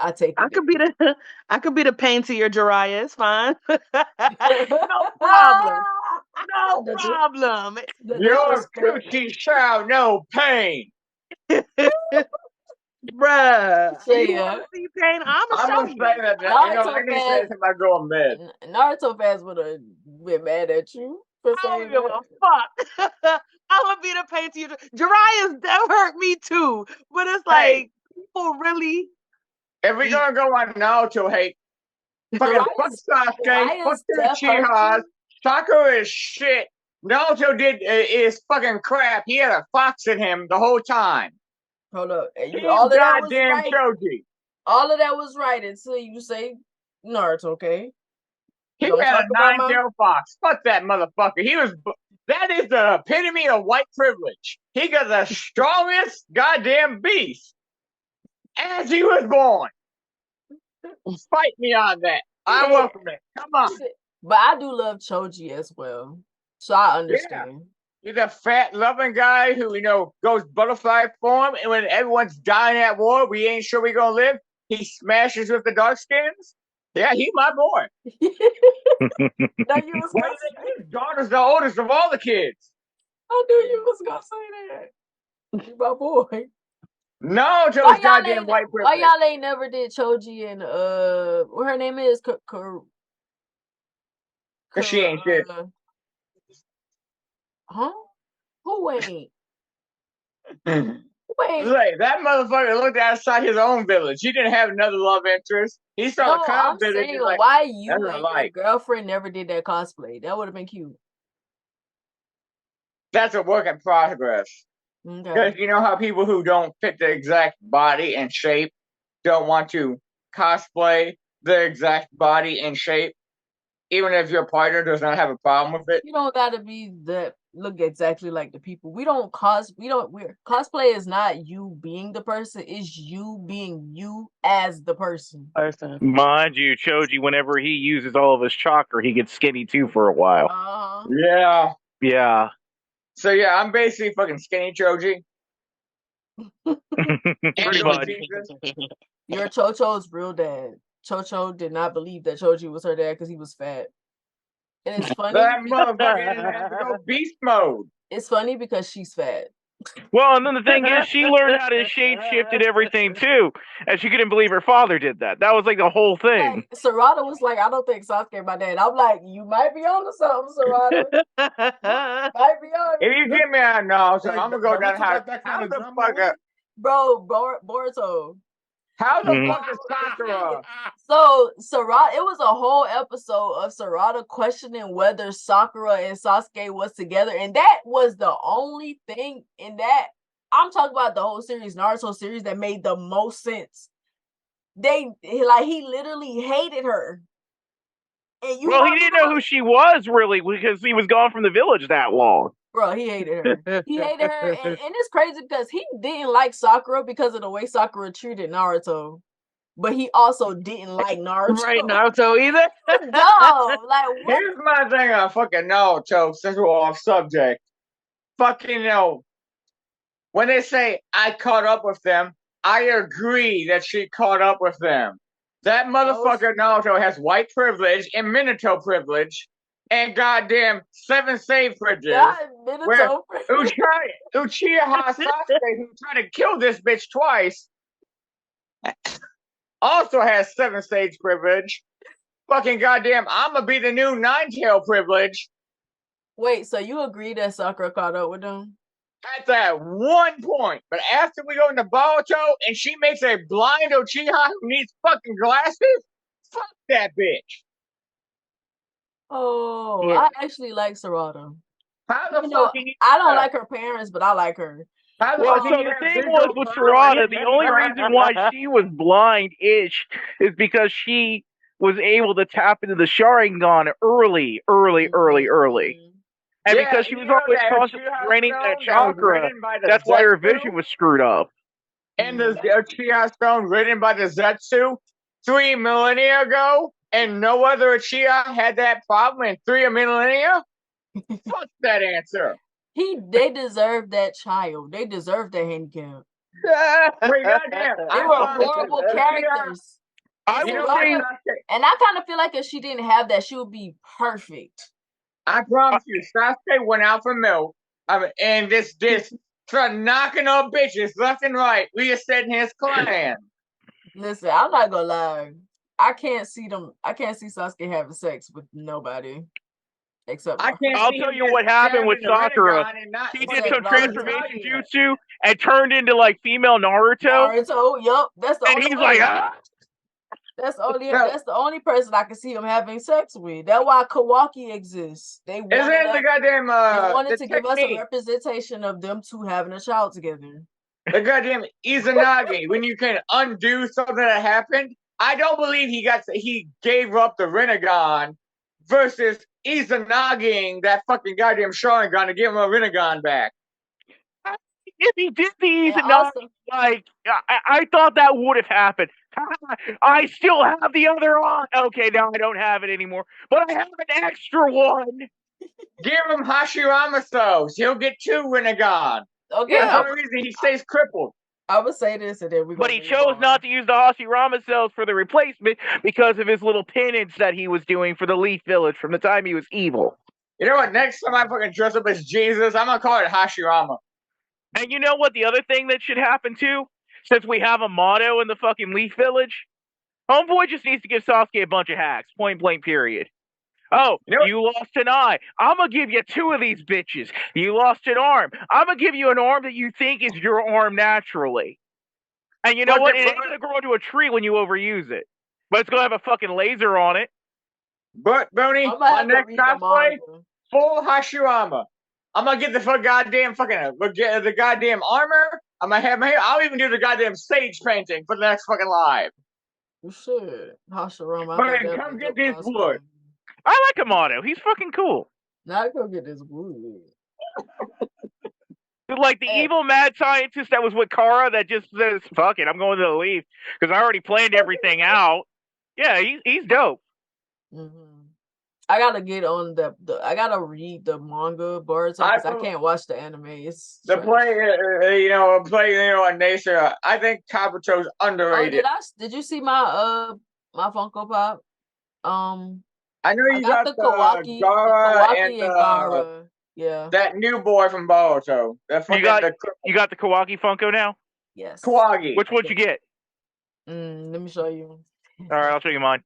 I take I it. could be the I could be the pain to your Jiraiya. It's fine. No problem. No problem. Your disrespect. coochie shall no pain. Bruh. So You want yeah, to see pain? I'ma I'm show gonna say you. that. I Naruto need to say fans, this about going mid. Naruto fans would have been mad at you for I don't saying give that. a fuck. I'm gonna be the pain to you. Jiraiya's that hurt me too. But it's Hey, like people really if we gonna go on Naruto hate, fucking fuck Sasuke, fuck Jiraiya's the death hurt Uchihas. you. Sakura is shit. Naruto is fucking crap. He had a fox in him the whole time. Hold up, and He's all of that was goddamn right. Choji. All of that was right until you say Naruto. Okay, He don't had talk a about my. nine-tailed fox. Fuck that motherfucker. That is the epitome of white privilege. He got the strongest goddamn beast as he was born. Fight me on that. I welcome it. Come on. But I do love Choji as well, so I understand. He's a fat, loving guy who, goes butterfly form, and when everyone's dying at war, we ain't sure we gonna live, he smashes with the dark skins. Yeah, he's my boy. Now you was gonna say, His daughter's the oldest of all the kids. I knew you was gonna say that. You my boy. No, to his goddamn white privilege. Why y'all ain't never did Choji and what her name is? Cause she ain't shit. Huh? Who ain't? Like, that motherfucker looked outside his own village. He didn't have another love interest. He saw the clown village. Saying, why you and your girlfriend never did that cosplay? That would have been cute. That's a work in progress. Because you know how people who don't fit the exact body and shape don't want to cosplay the exact body and shape, even if your partner does not have a problem with it. You don't gotta be look exactly like the people. Cosplay is not you being the person, it's you being you as the person. Mind you, Choji, whenever he uses all of his chakra, he gets skinny too for a while. Yeah. Yeah. So yeah, I'm basically fucking skinny Choji. Pretty much. Your Chocho's real dad. Chocho did not believe that Choji was her dad because he was fat. And it's funny. That motherfucker has to go beast mode. It's funny because she's fat. Well, and then the thing is, she learned how to shape shift and everything too, and she couldn't believe her father did that. That was like the whole thing. Like, Sarada was like, "I don't think Sasuke my dad." I'm like, "You might be on to something, Sarada. Might be on." If you give me a no, so I'm gonna go down how the fuck up. Bro, Boruto. How the fuck is Sakura? So Sarada, it was a whole episode of Sarada questioning whether Sakura and Sasuke was together, and that was the only thing in that. I'm talking about the whole series, Naruto series, that made the most sense. He literally hated her. And he didn't know who she was really because he was gone from the village that long. Bro, he hated her. He hated her, and it's crazy because he didn't like Sakura because of the way Sakura treated Naruto. But he also didn't like Naruto. Right, Naruto either? No, like what? Here's my thing on fucking Naruto, since we're off subject. Fucking when they say I caught up with them, I agree that she caught up with them. That motherfucker Naruto has white privilege and Minato privilege and goddamn 7 save privileges. Where Uchiha Sasuke, who tried to kill this bitch twice, also has 7 stage privilege. Fucking goddamn, I'ma be the new 9-tail privilege. Wait, so you agree that Sakura caught up with them? At that one point. But after we go into Boruto and she makes a blind Uchiha who needs fucking glasses, fuck that bitch. Oh, yeah. I actually like Sarada. How the fuck can you I don't like her parents, but I like her. Well, so the thing was with Sarada, the only reason why she was blind-ish is because she was able to tap into the Sharingan early. And because she was always constantly draining that chakra, that's why her vision was screwed up. And the Uchiha stone written by the Zetsu 3 millennia ago, and no other Uchiha had that problem in 3 millennia? Fuck that answer. They deserve that child. They deserve that handicap. Wait, goddamn. They were horrible characters. I You know will what? say, And I kind of feel like if she didn't have that, she would be perfect. I promise you, Sasuke went out for milk. And this started knocking up bitches left and right. Resetting his clan. Listen, I'm not gonna lie. I can't see Sasuke having sex with nobody except. I'll tell you what happened with Sakura. He did some transformation jutsu and turned into like female Naruto. Naruto, yup. That's the and only he's way. like, ah. That's the only person I can see him having sex with. That's why Kawaki exists. They wanted they wanted to give us a representation of them two having a child together. The goddamn Izanagi, when you can undo something that happened. I don't believe he gave up the Rinnegan versus Izanagiing that fucking goddamn Sharingan to give him a Rinnegan back. If he did the Izanagi, like, I thought that would have happened. I still have the other arm. Okay, now I don't have it anymore, but I have an extra one. Give him Hashirama Souls. He'll get 2 Rinnegan. Okay. Yeah, that's the reason he stays crippled. I would say this, and then But he chose not to use the Hashirama cells for the replacement because of his little penance that he was doing for the Leaf Village from the time he was evil. You know what? Next time I fucking dress up as Jesus, I'm gonna call it Hashirama. And you know what? The other thing that should happen too, since we have a motto in the fucking Leaf Village, Homeboy just needs to give Sasuke a bunch of hacks. Point blank. Period. Oh, you lost an eye. I'm going to give you 2 of these bitches. You lost an arm. I'm going to give you an arm that you think is your arm naturally. And you know what? It ain't going to grow into a tree when you overuse it. But it's going to have a fucking laser on it. But, Boonie, my next cosplay, full Hashirama. I'm going to get the goddamn the goddamn armor. I'm going to have my hair. I'll even do the goddamn stage painting for the next fucking live. You should. Hashirama. But come get this wood. I like Amato. He's fucking cool. Now go get this wood. Like the evil mad scientist that was with Kara that just says, fuck it, I'm going to the Leaf because I already planned everything out. Yeah, he's dope. Mm-hmm. I gotta get on I gotta read the manga Boruto because I can't watch the anime. It's on Nature. I think Kabuto's underrated. Did you see my my Funko Pop? I know you got the Kawaki and Gara. Yeah. That new boy from Boruto. You got the Kawaki Funko now? Yes. Kawaki. Which one'd you get? Let me show you. All right, I'll show you mine.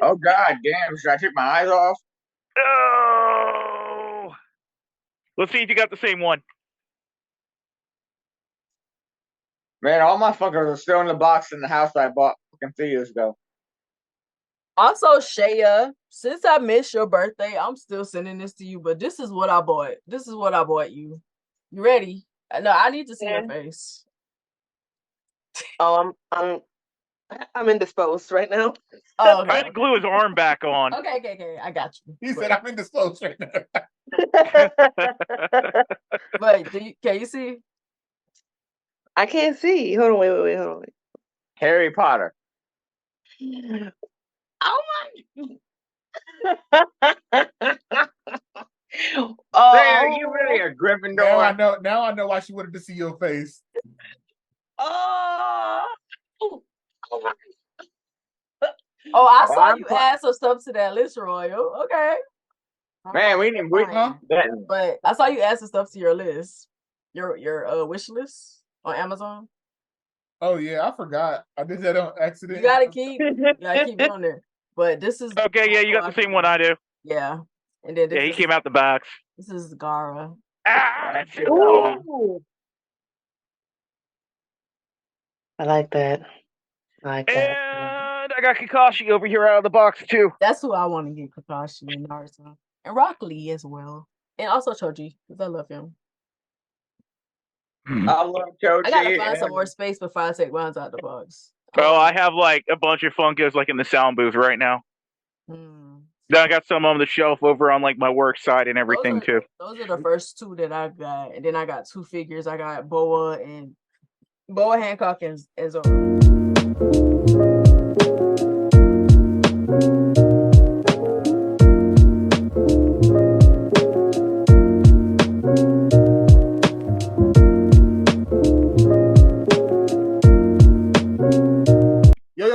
Oh god damn! Should I take my eyes off? Oh. Let's see if you got the same one. Man, all my Funkos are still in the box in the house that I bought fucking 3 years ago. Also, Shaya, since I missed your birthday, I'm still sending this to you, but this is what I bought. This is what I bought you. You ready? No, I need to see your face. Oh, I'm indisposed right now. Oh, okay. I had to glue his arm back on. Okay. I got you. He said I'm indisposed right now. But can you see? I can't see. Hold on, wait, hold on. Harry Potter. Oh my! Are you really a Gryffindor? Now I know why she wanted to see your face. Oh! Oh, I saw you add some stuff to that list, Royal. Okay. Man, we didn't. But I saw you add some stuff to your list, your wish list on Amazon. Oh yeah, I forgot. I did that on accident. You gotta keep it on there. But this is okay. Yeah, you got the same one I do. Yeah, and then he came out the box. This is Gara. That's it. I like that. And I got Kakashi over here out of the box too. That's who I want to get, Kakashi and Naruto. And Rock Lee as well. And also Choji, because I love him. I love Choji. I gotta find some more space before I take mine out the box. Oh, I have like a bunch of Funkos like in the sound booth right now. Then I got some on the shelf over on like my work side and everything too. Those are the first 2 that I got. And then I got 2 figures. I got Boa Hancock and Zoro.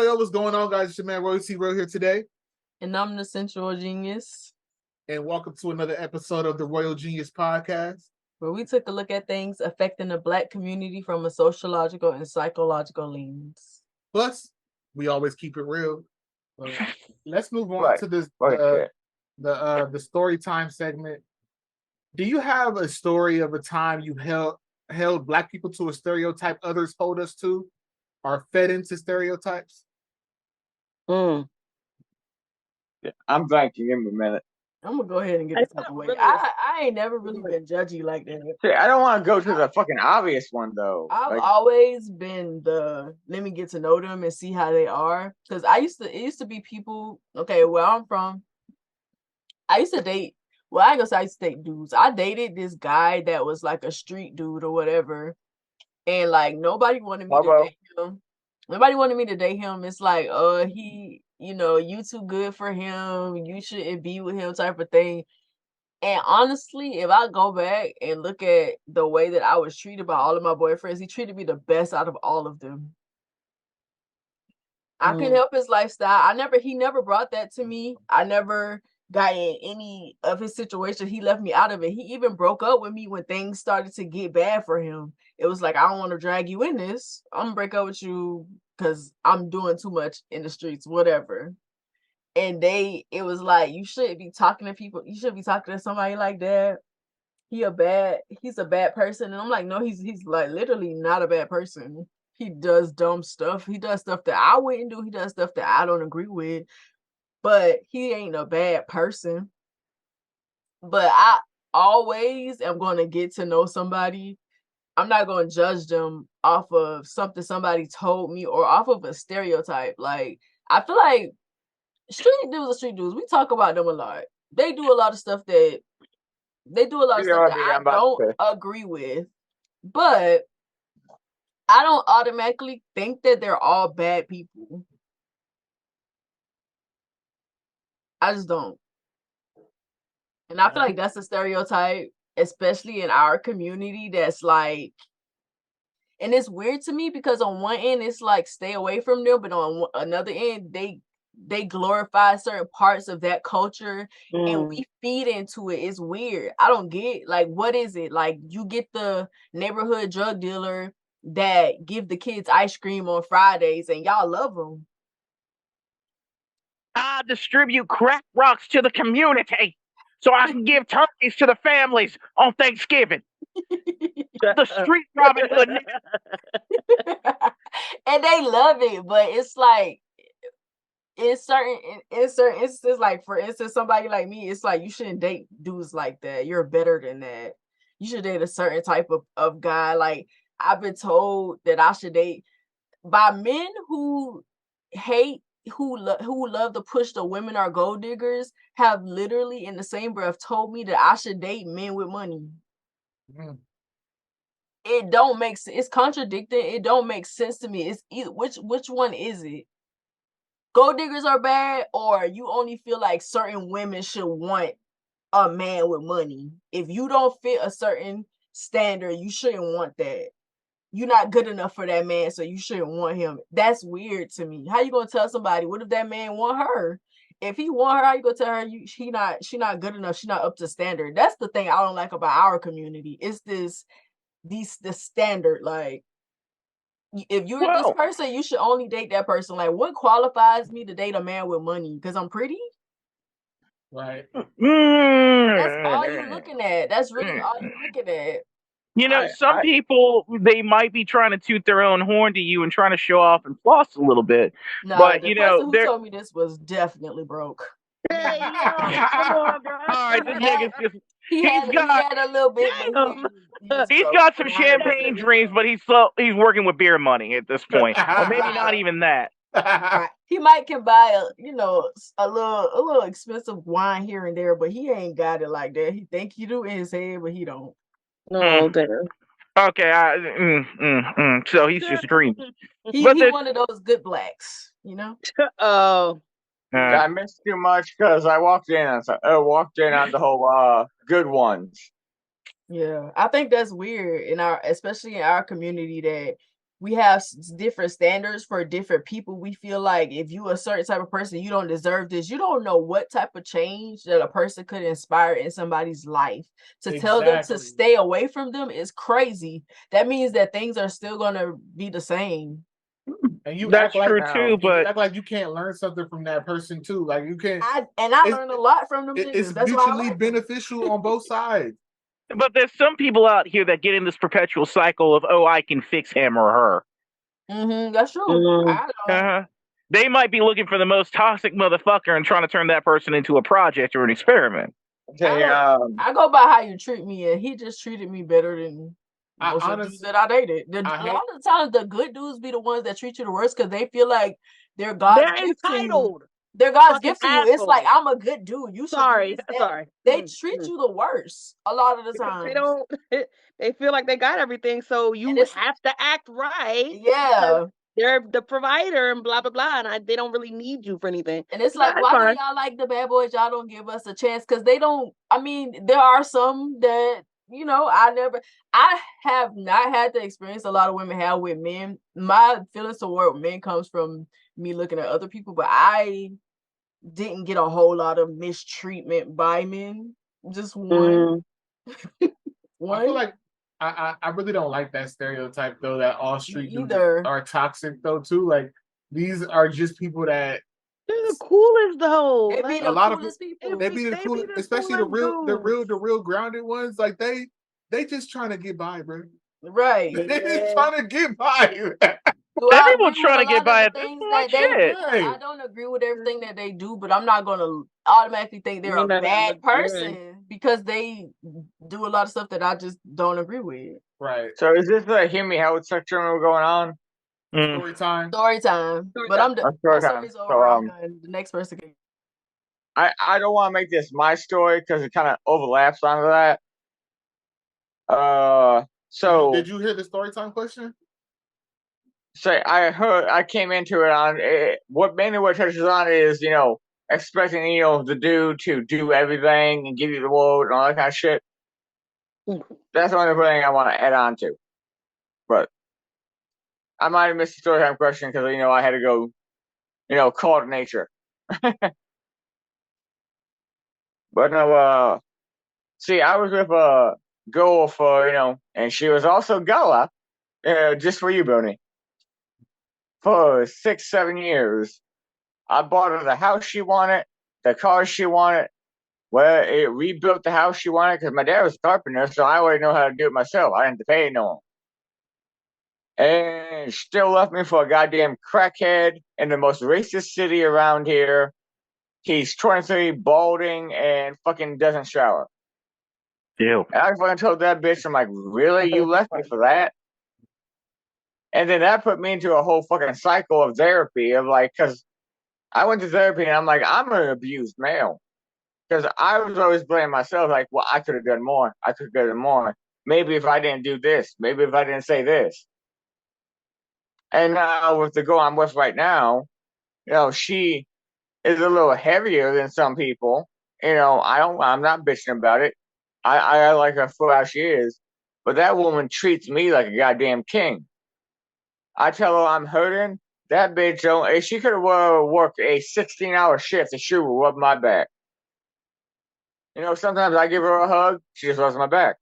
Royal, what's going on, guys? It's your man Roy C. Royal here today. And I'm the Central Genius. And welcome to another episode of the Royal Genius Podcast, where we took a look at things affecting the Black community from a sociological and psychological lens. Plus, we always keep it real. Let's move on Right. to this the story time segment. Do you have a story of a time you held Black people to a stereotype others hold us to, or fed into stereotypes? Yeah, I'm thinking. Give me a minute. I'm gonna go ahead and get this out the way. I ain't never really been judgy like that. See, I don't want to go to the fucking obvious one though. I've always been let me get to know them and see how they are. Because it used to be people, okay, where I'm from, I used to date, well, I ain't gonna say I used to date dudes. I dated this guy that was like a street dude or whatever. And like nobody wanted me to date him. Nobody wanted me to date him. It's like, he, you too good for him. You shouldn't be with him type of thing. And honestly, if I go back and look at the way that I was treated by all of my boyfriends, he treated me the best out of all of them. I couldn't help his lifestyle. He never brought that to me. I never got in any of his situation. He left me out of it. He even broke up with me when things started to get bad for him. It was like, I don't want to drag you in this. I'm gonna break up with you because I'm doing too much in the streets, whatever. And it was like, you shouldn't be talking to people. You shouldn't be talking to somebody like that. He's a bad person. And I'm like, no, he's like literally not a bad person. He does dumb stuff. He does stuff that I wouldn't do. He does stuff that I don't agree with. But he ain't a bad person. But I always am going to get to know somebody. I'm not going to judge them off of something somebody told me or off of a stereotype. Like, I feel like street dudes are street dudes. We talk about them a lot. They do a lot of stuff that I don't agree with. But I don't automatically think that they're all bad people. I just don't. And I feel like that's a stereotype, especially in our community, that's like, and it's weird to me because on one end it's like stay away from them, but on another end they glorify certain parts of that culture and we feed into it. It's weird. I don't get, like, what is it? Like, you get the neighborhood drug dealer that give the kids ice cream on Fridays and y'all love them. I distribute crack rocks to the community so I can give turkeys to the families on Thanksgiving. The street Robin Hood. And they love it, but it's like, in certain instances, like for instance, somebody like me, it's like you shouldn't date dudes like that. You're better than that. You should date a certain type of guy. Like, I've been told that I should date by men who love to push the women are gold diggers, have literally in the same breath told me that I should date men with money. It don't make sense. It's contradicting. It don't make sense to me. It's either which one is it? Gold diggers are bad, or you only feel like certain women should want a man with money. If you don't fit a certain standard, you shouldn't want that. You're not good enough for that man, so you shouldn't want him. That's weird to me. How you gonna tell somebody? What if that man want her? If he want her, how you gonna tell her she not good enough? She's not up to standard. That's the thing I don't like about our community. It's the standard. Like, if you're this person, you should only date that person. Like, what qualifies me to date a man with money? Because I'm pretty? Right. That's all you're looking at. That's really all you're looking at. Some people, they might be trying to toot their own horn to you and trying to show off and floss a little bit. No, but the person who told me this was definitely broke. Hey, yo, come on, guys. All right, this nigga's just... He had a little bit. He's got some champagne dreams, but he's working with beer money at this point, or maybe not even that. He might can buy a little expensive wine here and there, but he ain't got it like that. He think he do in his head, but he don't. No, damn. Okay, so he's just dreaming. He one of those good blacks, Oh. I missed too much because I walked in on the whole good ones. Yeah, I think that's weird especially in our community, that we have different standards for different people. We feel like if you a certain type of person, you don't deserve this. You don't know what type of change that a person could inspire in somebody's life. To tell them to stay away from them is crazy. That means that things are still gonna be the same. And you That's act true like too, you but act like you can't learn something from that person too. Like you can't. I It's- learned a lot from them It's niggas. That's why I mutually like them. beneficial on both sides. there's some people out here that get in this perpetual cycle of, oh, I can fix him or her. That's true. Uh-huh. They might be looking for the most toxic motherfucker and trying to turn that person into a project or an experiment. Okay, I go by how you treat me, and he just treated me better than most of the dudes that I dated. A lot of the times, the good dudes be the ones that treat you the worst because they feel like they're God's gift to you. They're God's gift to you. It's like, I'm a good dude. You should do this, sorry. They treat you the worst a lot of the time. They don't. They feel like they got everything, so you have to act right. Yeah. They're the provider and blah blah blah, and they don't really need you for anything. And it's like, why do y'all like the bad boys? Y'all don't give us a chance because they don't. I mean, there are some that I have not had the experience a lot of women have with men. My feelings toward men comes from me looking at other people, but I didn't get a whole lot of mistreatment by men. Just one. I feel like I really don't like that stereotype though, that all street dudes are toxic though too. Like these are just people that they're the coolest though. They be the coolest people. They be the coolest, especially the real grounded ones. Like they just trying to get by, bro. Right. They just trying to get by. Everyone's trying to get by at this point. Shit. I don't agree with everything that they do, but I'm not going to automatically think they're a bad person because they do a lot of stuff that I just don't agree with. Right. So is this a hear me out section we're going on? Story time. But I'm the story time. So, the next person can. I don't want to make this my story because it kind of overlaps onto that. So did you hear the story time question? So I came into it on what mainly what touches on is expecting the dude to do everything and give you the world and all that kind of shit. That's the only thing I want to add on to. But I might have missed the story time question because I had to go call to nature. But no, see, I was with a girl for and she was also Gala, just for you, Boonie. For 6-7 years. I bought her the house she wanted, the car she wanted. Well, it rebuilt the house she wanted because my dad was a carpenter, so I already know how to do it myself. I didn't have to pay no one. And still left me for a goddamn crackhead in the most racist city around here. He's 23, balding, and fucking doesn't shower. Ew. And I fucking told that bitch, I'm like, really? You left me for that? And then that put me into a whole fucking cycle of therapy of like, because I went to therapy and I'm like, I'm an abused male. Because I was always blaming myself, like, well, I could have done more. I could have done more. Maybe if I didn't do this. Maybe if I didn't say this. And now with the girl I'm with right now, she is a little heavier than some people. I'm not bitching about it. I like her for how she is. But that woman treats me like a goddamn king. I tell her I'm hurting. That bitch don't. She could have worked a 16-hour shift and she would rub my back. Sometimes I give her a hug, she just rubs my back.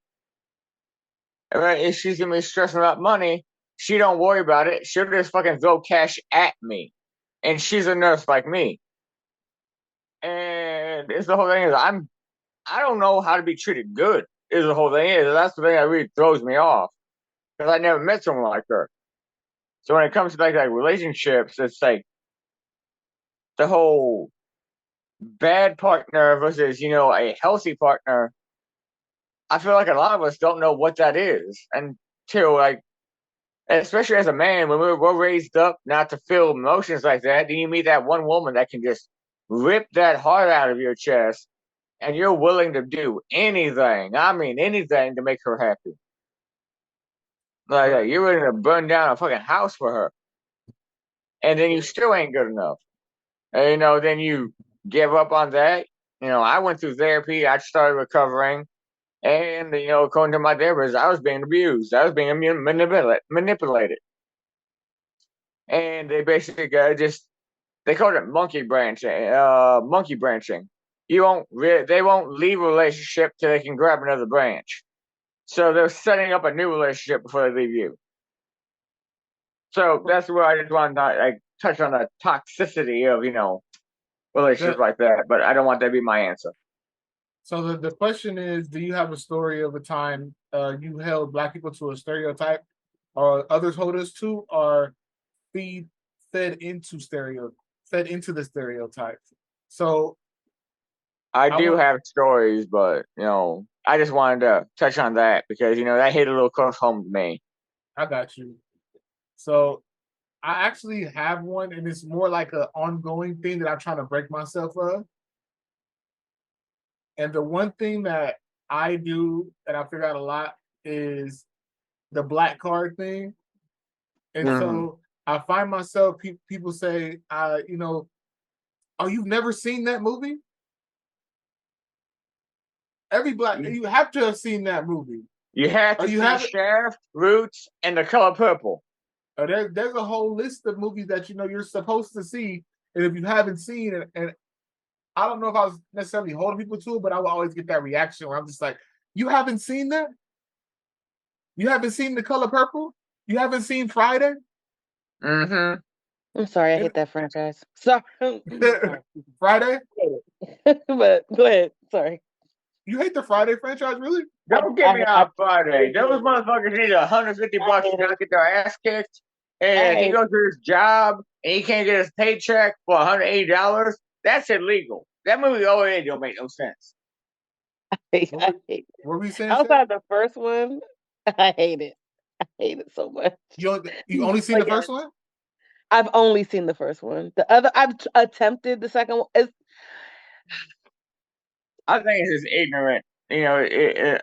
And if she's gonna be stressing about money, she don't worry about it. She'll just fucking throw cash at me. And she's a nurse like me. And it's the whole thing is I don't know how to be treated good. Is the whole thing is. That's the thing that really throws me off. Because I never met someone like her. So when it comes to like relationships, it's like the whole bad partner versus, a healthy partner. I feel like a lot of us don't know what that is until especially as a man, when we're raised up not to feel emotions like that, then you meet that one woman that can just rip that heart out of your chest and you're willing to do anything. I mean, anything to make her happy. Like, you're willing to burn down a fucking house for her. And then you still ain't good enough. And, then you give up on that. I went through therapy. I started recovering. And, according to my therapist, I was being abused. I was being manipulated. and they basically they call it monkey branching. Monkey branching. They won't leave a relationship till they can grab another branch. So they're setting up a new relationship before they leave you. So that's where I just want to touch on the toxicity of relationships like that. But I don't want that to be my answer. So the question is, do you have a story of a time you held Black people to a stereotype, or others hold us to, or fed into the stereotype? So I do have stories, but I just wanted to touch on that because that hit a little close home to me. I got you. So I actually have one, and it's more like an ongoing thing that I'm trying to break myself of. And the one thing that I do that I figure out a lot is the black card thing. And so I find myself, people say, oh, you've never seen that movie? You have to have seen that movie. You have to see Shaft, Roots, and The Color Purple. There's a whole list of movies that you're supposed to see, and if you haven't seen it, and I don't know if I was necessarily holding people to it, but I would always get that reaction where I'm just like, you haven't seen that? You haven't seen The Color Purple? You haven't seen Friday? I'm sorry, I hate that franchise. Sorry. Friday? But go ahead. Sorry. You hate the Friday franchise, really? Don't get me on Friday. Those motherfuckers need $150 to not get their ass kicked. And he goes to his job and he can't get his paycheck for $180. That's illegal. That movie already don't make no sense. What were we saying? Outside the first one, I hate it. I hate it so much. You only seen the first one? I've only seen the first one. The other, I've attempted the second one. I think it's just ignorant.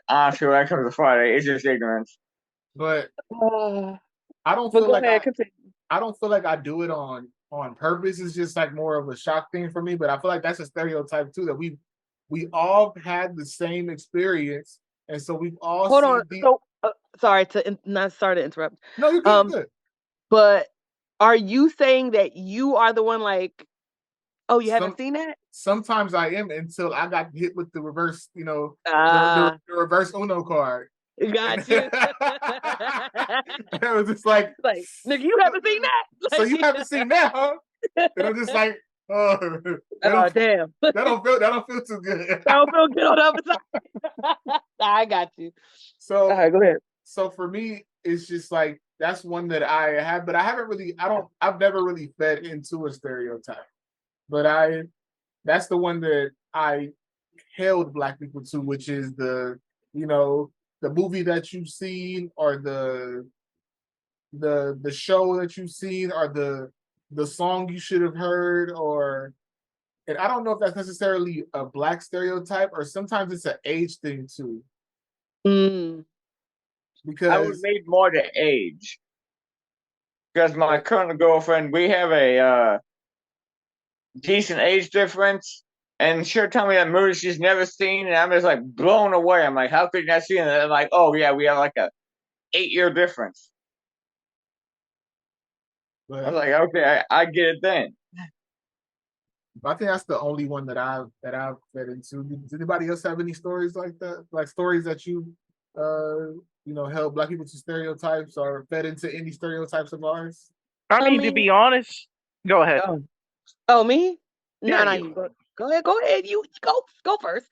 Honestly, when it comes to Friday, it's just ignorance. But I don't feel like I don't feel like I do it on purpose. It's just like more of a shock thing for me. But I feel like that's a stereotype too, that we all had the same experience, and so we've all hold on. So sorry to interrupt. No, you're good. But are you saying that you are the one like? Oh, you haven't seen that? Sometimes I am, until I got hit with the reverse, the reverse Uno card. Got you. It was just like, nigga, you haven't seen that? So you haven't seen that, huh? And I'm just like, oh damn. That don't feel too good. That don't feel good on the other side. I got you. So go ahead. So for me, it's just like, that's one that I have, but I've never really fed into a stereotype. But that's the one that I held Black people to, which is the movie that you've seen, or the show that you've seen, or the song you should have heard, and I don't know if that's necessarily a Black stereotype, or sometimes it's an age thing too. Because I would make more the age. Because my current girlfriend, we have a decent age difference, and she'll tell me that movie she's never seen, and I'm just like blown away. I'm like, how could you not see it? And I'm like, oh yeah, we have like a 8-year difference. But I was like, okay, I get it then. I think that's the only one that I've fed into. Does anybody else have any stories like that? Like stories that you held Black people to stereotypes, or fed into any stereotypes of ours? I mean, to be honest, go ahead. Oh, me? Yeah, no. Go ahead. You go first.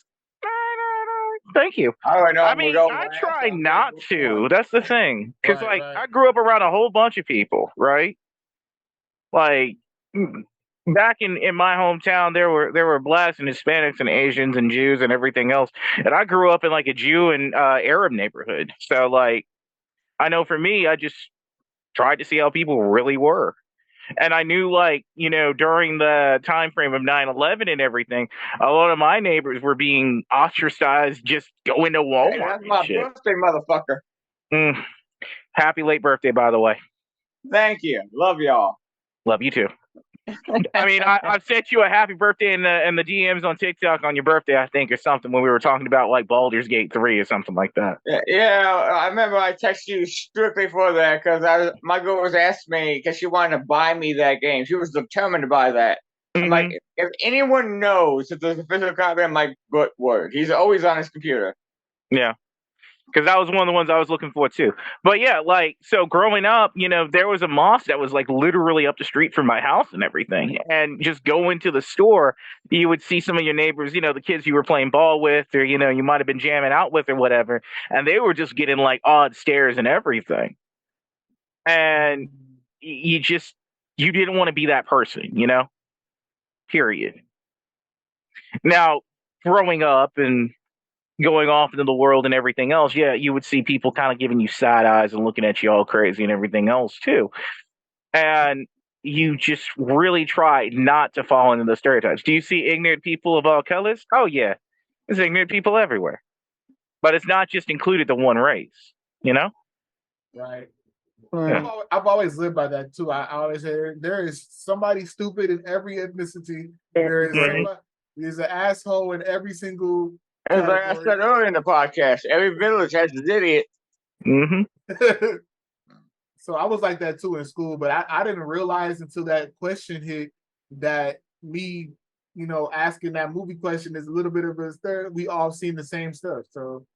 Thank you. I mean, I try not to. That's the thing, because I grew up around a whole bunch of people, right? Like back in my hometown, there were Blacks and Hispanics and Asians and Jews and everything else, and I grew up in like a Jew and Arab neighborhood. So like, I know for me, I just tried to see how people really were. And I knew, like, during the time frame of 9/11 and everything, a lot of my neighbors were being ostracized just going to Walmart. Hey, that's my birthday, motherfucker. Happy late birthday, by the way. Thank you. Love y'all. Love you too. I mean, I've sent you a happy birthday in the DMs on TikTok on your birthday, I think, or something, when we were talking about like Baldur's Gate 3 or something like that. Yeah, I remember I texted you strictly for that because my girl was asking me because she wanted to buy me that game. She was determined to buy that. I'm like, if anyone knows if there's a physical copy, I'm like, good word. He's always on his computer. Yeah. Because that was one of the ones I was looking for too. But yeah, like, so growing up, there was a mosque that was like literally up the street from my house and everything. And just go into the store, you would see some of your neighbors, the kids you were playing ball with, or, you might have been jamming out with or whatever. And they were just getting like odd stares and everything. And you didn't want to be that person, period. Now, growing up and going off into the world and everything else, yeah, you would see people kind of giving you side eyes and looking at you all crazy and everything else too. And you just really try not to fall into the stereotypes. Do you see ignorant people of all colors? Oh yeah, there's ignorant people everywhere. But it's not just included to one race, Right. Yeah. I've always lived by that too. I always say there is somebody stupid in every ethnicity. There's an asshole in every single As I said earlier in the podcast, every village has an idiot. So I was like that too in school, but I didn't realize until that question hit that me, asking that movie question is a little bit of a stereotype. We all seen the same stuff. So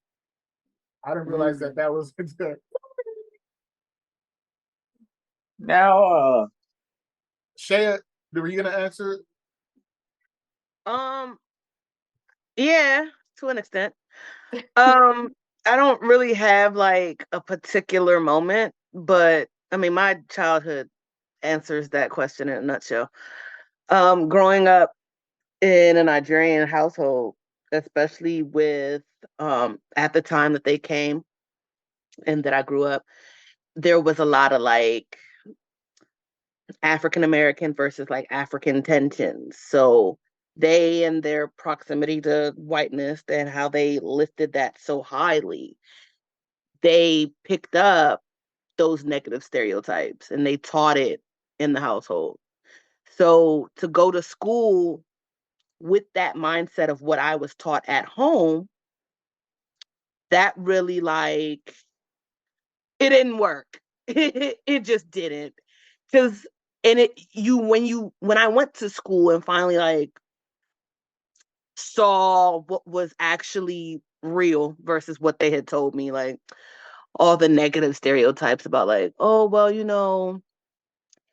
I didn't realize that was Now, Shea, were you gonna answer? Yeah, to an extent. I don't really have like a particular moment, but I mean, my childhood answers that question in a nutshell. Growing up in a Nigerian household, especially with at the time that they came and that I grew up, there was a lot of like African American versus like African tensions. So they and their proximity to whiteness and how they lifted that so highly, they picked up those negative stereotypes and they taught it in the household. So to go to school with that mindset of what I was taught at home, that really like it didn't work. It just didn't. Because when I went to school and finally like saw what was actually real versus what they had told me, like all the negative stereotypes about like, oh well,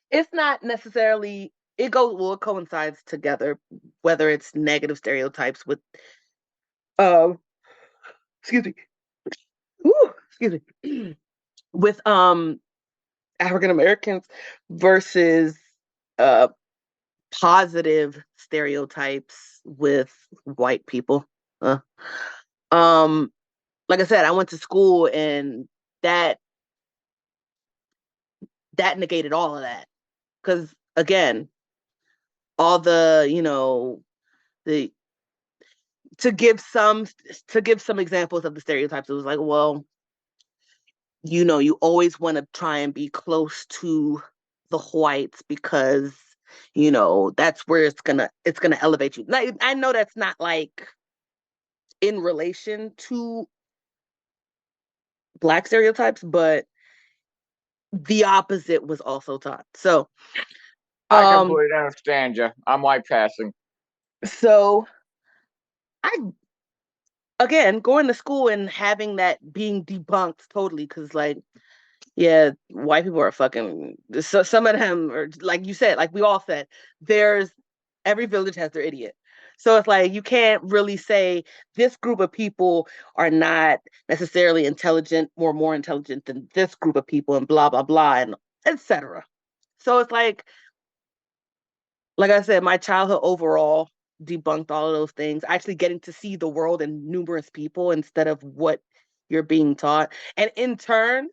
it's not necessarily it coincides together, whether it's negative stereotypes with excuse me. Ooh, excuse me. With African Americans versus positive stereotypes with white people. Like I said, I went to school and that negated all of that. Because again, all the, the to give some examples of the stereotypes, it was like, well, you always want to try and be close to the whites because that's where it's gonna elevate you. Like, I know that's not like in relation to Black stereotypes, but the opposite was also taught. So I completely understand you. I'm white passing. So I again going to school and having that being debunked totally, because like, yeah, white people are fucking, so some of them are, like you said, like we all said, every village has their idiot. So it's like you can't really say this group of people are not necessarily intelligent or more intelligent than this group of people and blah blah blah and etc. So it's like I said, my childhood overall debunked all of those things. Actually getting to see the world and numerous people instead of what you're being taught. And in turn,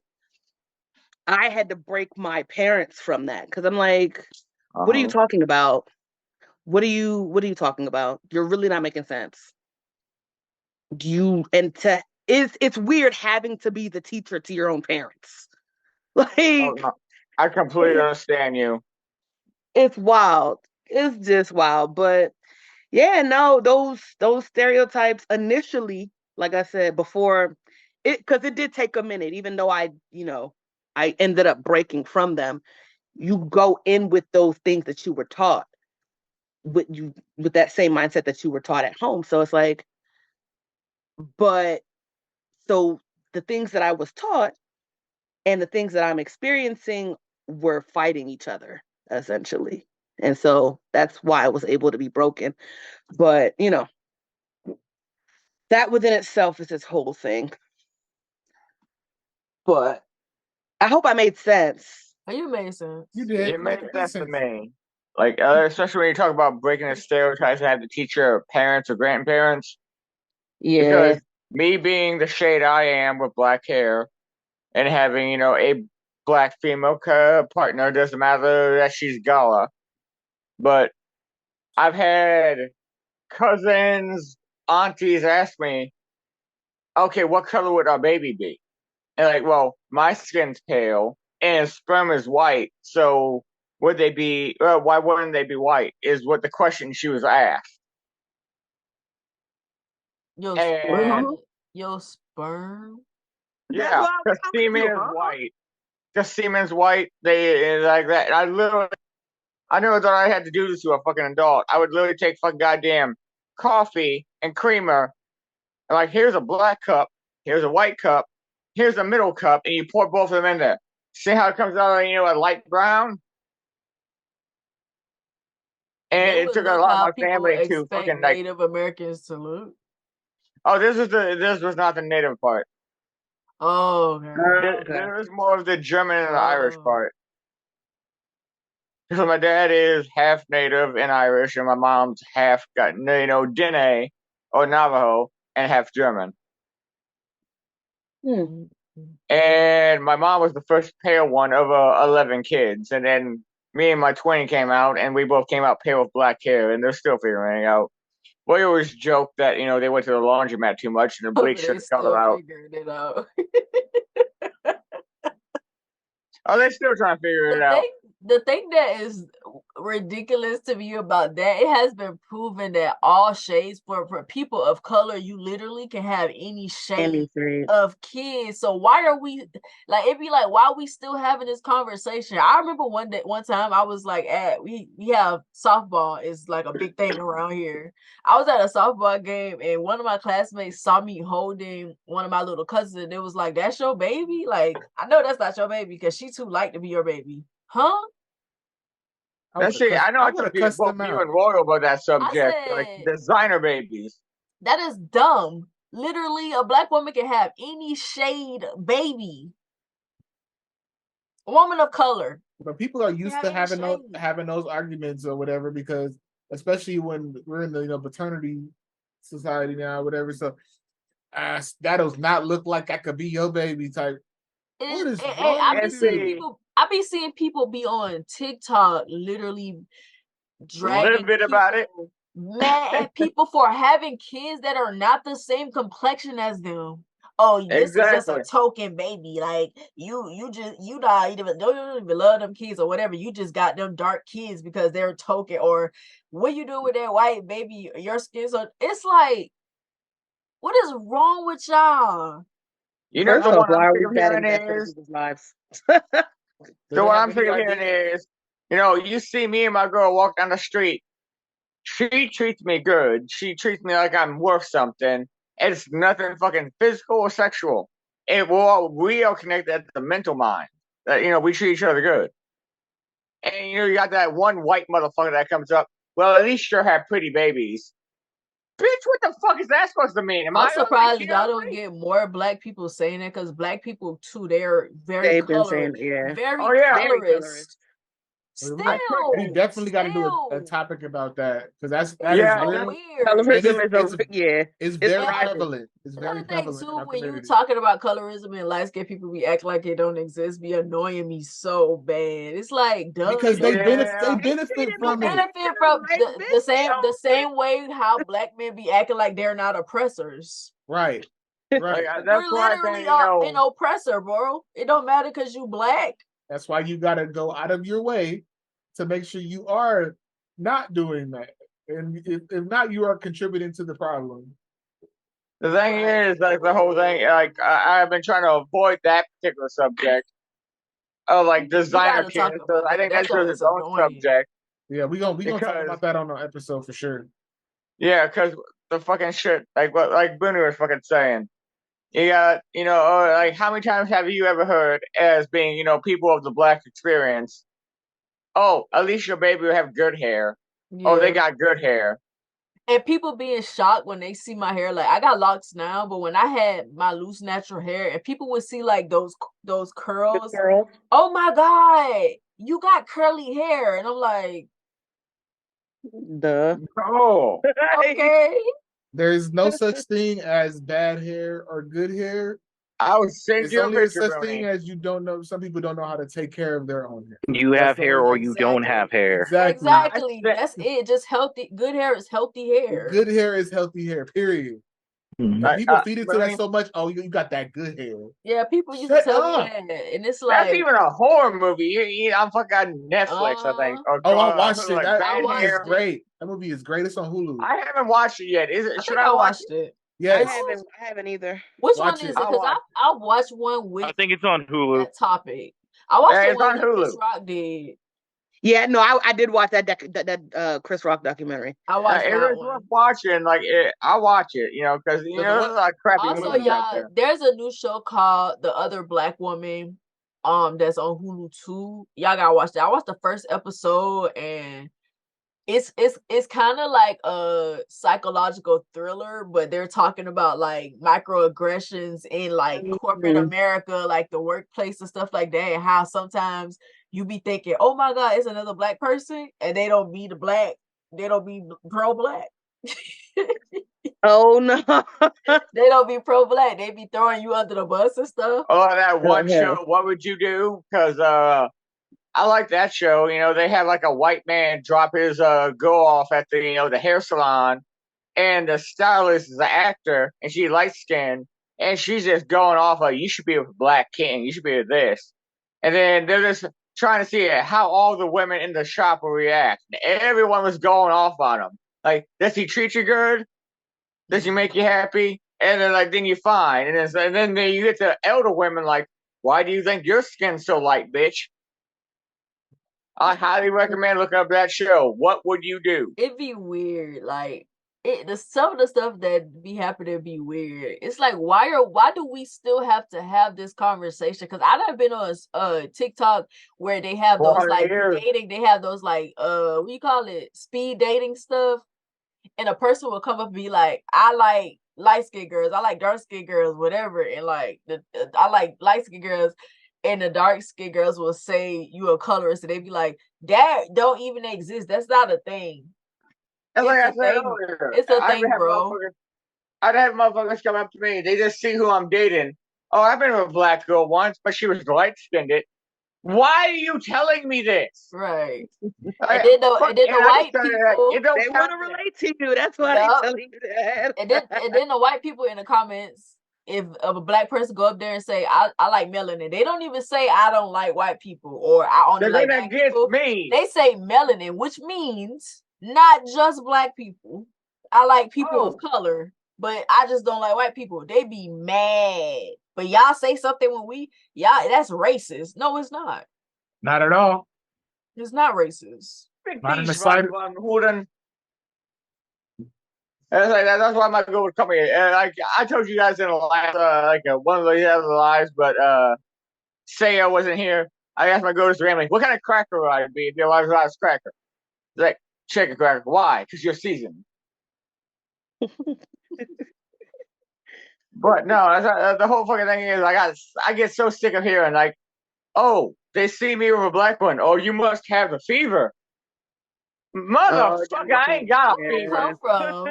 I had to break my parents from that because I'm like, what are you talking about? What are you talking about? You're really not making sense. It's weird having to be the teacher to your own parents. Like, I completely understand you. It's wild. It's just wild. But yeah, no, those stereotypes initially, like I said before, because it did take a minute, even though I ended up breaking from them. You go in with those things that you were taught with that same mindset that you were taught at home. So it's like, but so the things that I was taught and the things that I'm experiencing were fighting each other essentially. And so that's why I was able to be broken. But, that within itself is this whole thing. But I hope I made sense. Oh, you made sense. You did. It makes sense to me. Like, especially when you talk about breaking the stereotypes and have to teach your parents or grandparents. Yeah. Because me being the shade I am with black hair and having, a black female partner, doesn't matter that she's Gala. But I've had cousins, aunties ask me, okay, what color would our baby be? And like, well, my skin's pale and his sperm is white, so would they be? Why wouldn't they be white? Is what the question she was asked. And Your sperm. yeah, because semen is white. Because semen's white, they like that. And I never thought I had to do this to a fucking adult. I would literally take fucking goddamn coffee and creamer, and like, here's a black cup, here's a white cup, here's a middle cup, and you pour both of them in there. See how it comes out, a light brown? And They it would took a look lot of how my people family to expect fucking like. Native Americans to look. Oh, this was not the native part. Oh, okay. There was more of the German and the Irish part. So my dad is half native and Irish, and my mom's half got Dene or Navajo and half German. And my mom was the first pale one of 11 kids, and then me and my twin came out, and we both came out pale with black hair, and they're still figuring it out. We always joke that they went to the laundromat too much, and the bleach should have color out. Figuring it out. Oh, they're still trying to figure it out. The thing that is ridiculous to me about that, it has been proven that all shades for people of color, you literally can have any shade of kids. So why are we like? It'd be like, why are we still having this conversation? I remember one time I was like, we have softball is like a big thing around here. I was at a softball game and one of my classmates saw me holding one of my little cousins, and it was like, that's your baby? Like, I know that's not your baby because she's too light to be your baby. Huh? I know I took both you and Royal about that subject, like designer babies. That is dumb. Literally, a black woman can have any shade baby. A woman of color. But people are used to having those arguments or whatever, because especially when we're in the paternity society now, whatever. So that does not look like I could be your baby type. What is wrong? I be seeing people be on TikTok literally dragging about it. Mad at people for having kids that are not the same complexion as them. Oh, this is just a token baby. Like you don't even love them kids or whatever. You just got them dark kids because they're token. Or what you do with that white baby? Your skin. So it's like, what is wrong with y'all? So what I'm sick of hearing is lives. So what I'm sick of hearing is, you see me and my girl walk down the street. She treats me good. She treats me like I'm worth something. It's nothing fucking physical or sexual. We are connected at the mental mind. That we treat each other good. And you got that one white motherfucker that comes up. Well, at least you have pretty babies. Bitch, what the fuck is that supposed to mean? I'm surprised y'all don't get more black people saying it, because black people too, they're very colorist. Colorist. We definitely got to do a topic about that, because that is weird. Colorism it's very prevalent. It's very prevalent too. When you're talking about colorism and light-skinned people be act like it don't exist, be annoying me so bad. It's like, duh, because they benefit from the same way how black men be acting like they're not oppressors. Right. Like, that's We're literally an oppressor, bro. It don't matter because you black. That's why you gotta go out of your way to make sure you are not doing that. And if not, you are contributing to the problem. The thing is, like the whole thing, like I've been trying to avoid that particular subject of like designer gotta talk characters. about I that. think That's that's just always its own annoying. subject. Yeah, we gonna talk Because- about that on our episode for sure. Yeah, because the fucking shit, like what, like Boonie was fucking saying. You got, like how many times have you ever heard as being, people of the black experience? Oh, at least your baby will have good hair. Yeah. Oh, they got good hair. And people being shocked when they see my hair. Like I got locks now, but when I had my loose natural hair, and people would see like those curls. Oh my god, you got curly hair, and I'm like, Duh. Oh, okay. There's no such thing as bad hair or good hair. I was sending It's you a only a picture, such Boonie. thing as you don't know. Some people don't know how to take care of their own hair. You That's have the hair only- or you don't have hair. Exactly. I- That's it. Just healthy. Good hair is healthy hair. Good hair is healthy hair. Period. Mhm. And people feed into that Boonie, so much. Oh, you got that good hair. Yeah, people used Shut to tell up. me that, and it's That's like, even a horror movie. I'm fucking on Netflix, I think. Or, Oh, I watched it. like That Bad movie is Hair. great. That movie is great. It's on Hulu. I haven't watched it yet. Is I it? think Should I I watch watched it? it. Yes. I haven't either. Which Watch one it. is it? I'll Because watch I watched one with I think it's on Hulu. that topic. I watched Yeah, the it's one on that Chris Hulu. Rock did. Yeah, no, I did watch that Chris Rock documentary. I watched If that it's worth one. watching, like I'll watch it. Because The there's one- a lot of crappy Also, movies out y'all, there. there's a new show called The Other Black Woman. That's on Hulu too. Y'all gotta watch that. I watched the first episode, and it's kind of like a psychological thriller, but they're talking about like microaggressions in like corporate America, like the workplace and stuff like that, and how sometimes you be thinking, oh my god, it's another black person, and they don't be pro-black. Oh no. They don't be pro-black. They be throwing you under the bus and stuff. Oh, that one yeah. show. What would you do? Because I like that show. They have like a white man drop his go off at the the hair salon, and the stylist is an actor, and she light skinned, and she's just going off like, you should be with a black king, you should be with this, and then they're just trying to see how all the women in the shop will react. Everyone was going off on him. Like, does he treat you good? Does he make you happy? And then you're fine. And then you get the elder women like, why do you think your skin's so light, bitch? I highly recommend looking up that show. What would you do? It'd be weird. Like some of the stuff that be happening be weird. It's like why do we still have to have this conversation? Because I done been on TikTok where they have those 400 like years. dating. They have those like what you call it, speed dating stuff. And a person will come up and be like, I like light-skinned girls, I like dark-skinned girls, whatever. And like I like light-skinned girls, and the dark-skinned girls will say you a colorist, and they be like, that don't even exist. That's not a thing. And like I It's a said thing. earlier, It's a thing, bro. I'd have motherfuckers come up to me. They just see who I'm dating. Oh, I've been with a black girl once, but she was light-skinned. Why are you telling me this? Right. Like, And then the white it people, don't They count want to yet. relate to you. That's why Yup. they tell you that. and then the white people in the comments, if a black person go up there and say I like melanin, they don't even say I don't like white people or I only They're like gonna black get people. me. They say melanin, which means not just black people. I like people of color, but I just don't like white people. They be mad. But y'all say something when that's racist. No, it's not. Not at all. It's not racist. Not in the side. That's why I'm not going to come here. Like I told you guys in the last, one of the other lives, but Seye wasn't here. I asked my go-to family, what kind of cracker would I be if there was a last cracker? He's like, chicken cracker. Why? Because you're seasoned. But no, the whole fucking thing is I get so sick of hearing like, oh, they see me with a black one. Oh, you must have the fever. Motherfucker, I ain't got a Where did it fever. come from?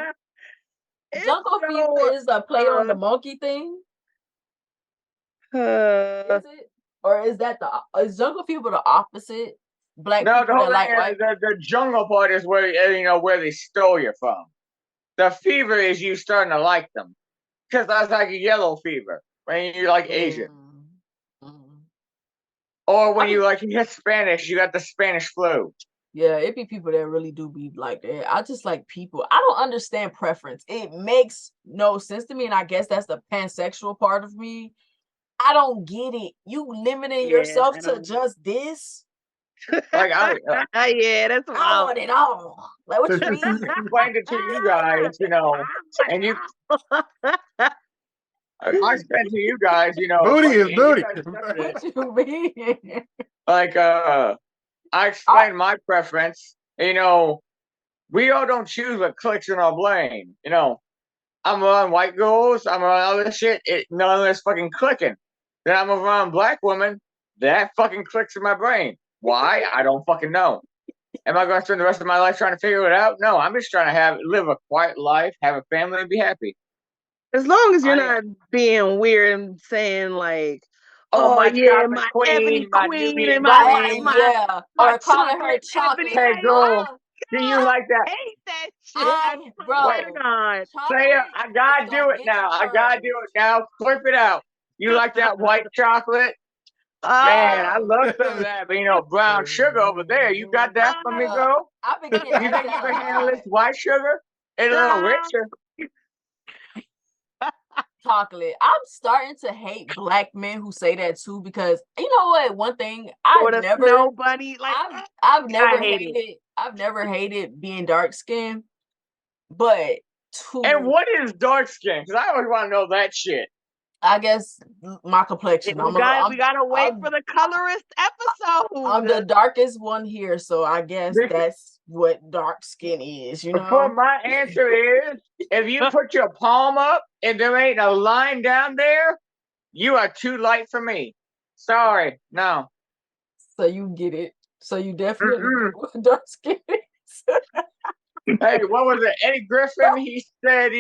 Jungle fever is a play on the monkey thing. Is it, or is that is jungle fever the opposite? Black No, the people whole that like thing white. is the jungle part is where where they stole you from. The fever is you starting to like them, because that's like a yellow fever when you like Asian, or when you get Spanish, you got the Spanish flu. Yeah, it be people that really do be like that. I just like people. I don't understand preference. It makes no sense to me, and I guess that's the pansexual part of me. I don't get it. You limiting yourself to just this? Like yeah, that's I wild. want it all. Like what you mean? explained it to you guys, and you. I explained to you guys, Booty is and you booty. guys accepted it. What you mean? Like I explained my preference. We all don't choose what clicks in our brain. I'm around white girls, I'm around other shit, none of this fucking clicking. Then I'm around black women, that fucking clicks in my brain. Why? I don't fucking know. Am I going to spend the rest of my life trying to figure it out? No, I'm just trying to live a quiet life, have a family, and be happy. As long as you're not being weird and saying like, "Oh yeah, my ebony queen and my or calling her chocolate. Hey girl, do you like that? I hate that shit. Bro, Say it. I gotta do it now. I gotta do it now. Clip it out. You like that white chocolate? Man, I love some of that. But brown sugar over there. You got that for me, girl? I've been getting You think you can handle this white sugar? It's a little richer. Chocolate. I'm starting to hate black men who say that too, because you know what? One thing I've never bunny. Like I've never hated being dark skinned, but and what is dark skin? Because I always want to know that shit. I guess my complexion. We gotta wait for the colorist episode. I'm the darkest one here, so I guess that's what dark skin is, But my answer is, if you put your palm up and there ain't a line down there, you are too light for me. Sorry, no. So you get it. So you definitely know what dark skin is. Hey, what was it? Eddie Griffin, he said,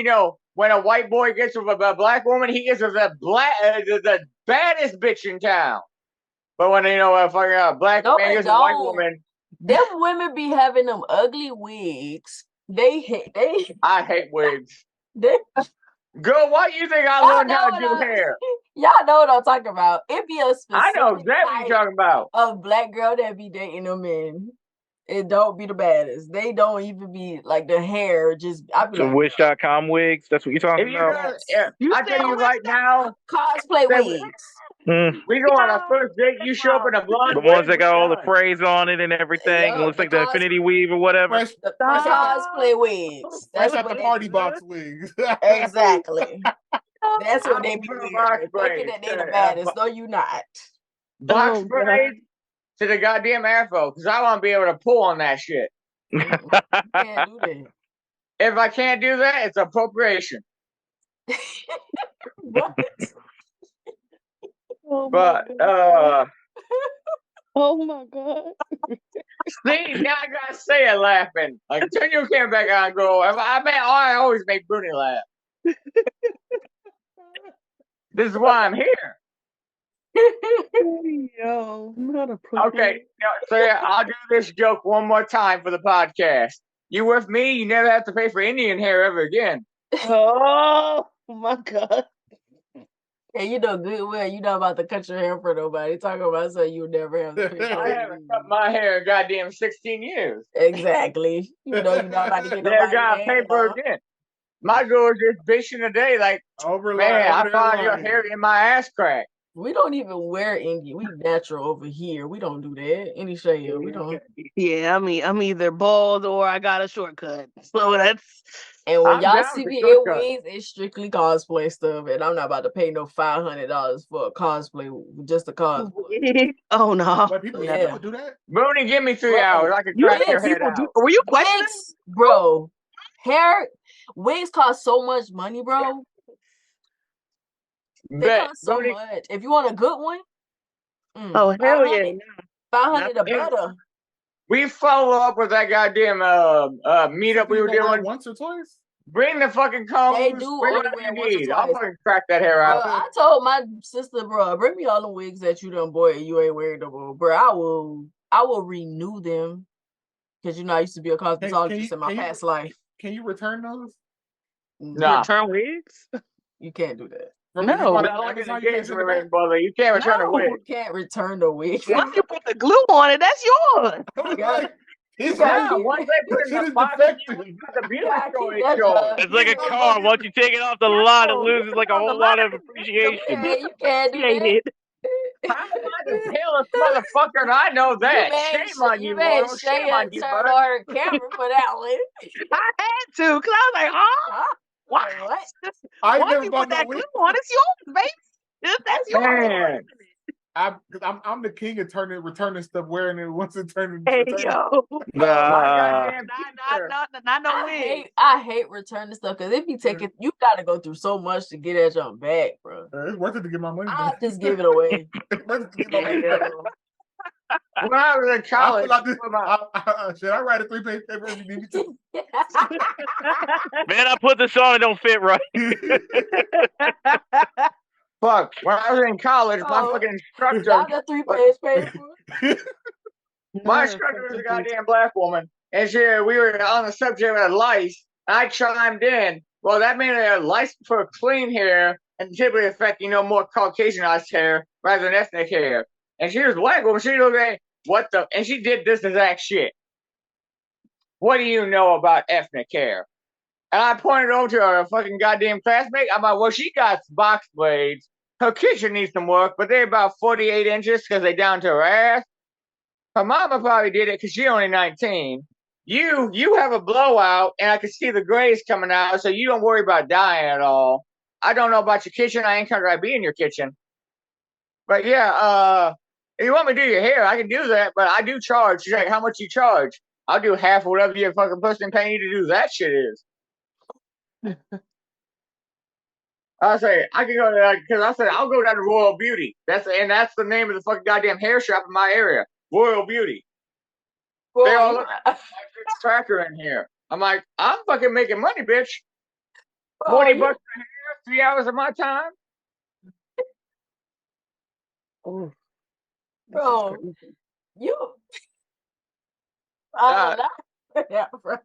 when a white boy gets with a black woman, he gets with the baddest bitch in town. But when, a fucking black man gets with a white woman. Them women be having them ugly wigs. I hate wigs. Girl, why do you think I learned how to do hair? Y'all know what I'm talking about. It be a specific I know exactly what you're talking about. Of black girl that be dating them men. It don't be the baddest. They don't even be like the hair. Just the Wish.com wigs. That's what you're talking about. I tell you right now, cosplay wigs. We go on our first date. You show up in a blonde. The ones that got all the phrase on it and everything. It looks like the Infinity Weave or whatever. The cosplay wigs. That's like the party box wigs. Exactly. That's what they be thinking that they the baddest. No, you not. Box braids to the goddamn afro, because I want to be able to pull on that shit. You can't do that. If I can't do that, it's appropriation. What? Oh my god. See, now I gotta say it laughing. Like, turn your camera back on, girl. I always make Boonie laugh. This is why I'm here. Yo, not appropriate. Okay, so I'll do this joke one more time for the podcast. You with me? You never have to pay for Indian hair ever again. Oh my god. Yeah, you know good well you're not about to cut your hair for nobody. Talking about so you never have to pay. I haven't cut my hair in goddamn 16 years. Exactly. You know you're not about to get nobody. Never got paid for again. My girl just bitching today, like, man, I found your hair in my ass crack. We don't even wear Indian. We natural over here. We don't do that. Any shade. We don't. Yeah, I'm either bald or I got a shortcut. So that's. And when y'all see me in wigs, it's strictly cosplay stuff, and I'm not about to pay no $500 for a cosplay, just a cosplay. Oh no! But people do that. Boonie, give me 3 hours. I can crack your head out. Were you questioning, bro? Hair wigs cost so much money, bro. They cost so much. If you want a good one, oh hell yeah, $500 or better. We follow up with that goddamn meetup we were doing once or twice. Bring the fucking combs. They do only wear once or twice. I'll fucking crack that hair out. I told my sister, bro, bring me all the wigs that you done bought and you ain't wearing them, bro. I will renew them because I used to be a cosmetologist in my past life. Can you return those? Nah. Return wigs? You can't do that. No, you can't return a wig. You can't return the wig. Once you put the glue on it, that's yours. It's Yeah, right. once they put it in Shit the is box, defective. the beauty Yeah, store keep is that yours. stuff. It's like a car. Once you take it off the lot, it loses like a whole lot of appreciation. You can't do that. I'm not the palest motherfucker, and I know that. Shame on you, Laurel. Shame on you, turn Bert. on her camera for that one. I had to, because I was like, huh? Huh? What? What? I Once never you bought put no that weed. glue on, it's yours, baby. That's yours. Man. I'm the king of returning stuff wearing it once it turns. Hey, yo. My goddamn Not no wig. I hate returning stuff because if you take it, you gotta go through so much to get that jump back, bro. It's worth it to get my money I'll back. just give it away. It's worth it to get my money back. When I was in college, Should I write a 3-page paper if you need me to? Man, I put this on, it don't fit right. fuck, when I was in college, my Oh, fucking instructor, Not a 3-page paper. my instructor was a goddamn black woman, and we were on the subject of lice. I chimed in. Well, that meant lice for clean hair and typically affect, more Caucasianized hair rather than ethnic hair. And she was a black woman. She was like, what the? And she did this exact shit. What do you know about ethnic hair? And I pointed over to her fucking goddamn classmate. I'm like, well, she got box blades. Her kitchen needs some work, but they're about 48 inches because they're down to her ass. Her mama probably did it because she's only 19. You have a blowout, and I can see the grays coming out, so you don't worry about dying at all. I don't know about your kitchen. I ain't gonna be in your kitchen. But yeah, if you want me to do your hair, I can do that, but I do charge. She's like, how much you charge? I'll do half of whatever your fucking person paying you to do that shit is. I say I can go because I said I'll go down to Royal Beauty. That's the name of the fucking goddamn hair shop in my area, Royal Beauty. They all look like a tracker in here. I'm like, I'm fucking making money, bitch. $40 a hair, 3 hours of my time. Oh, Bro, you. I don't know. Bro.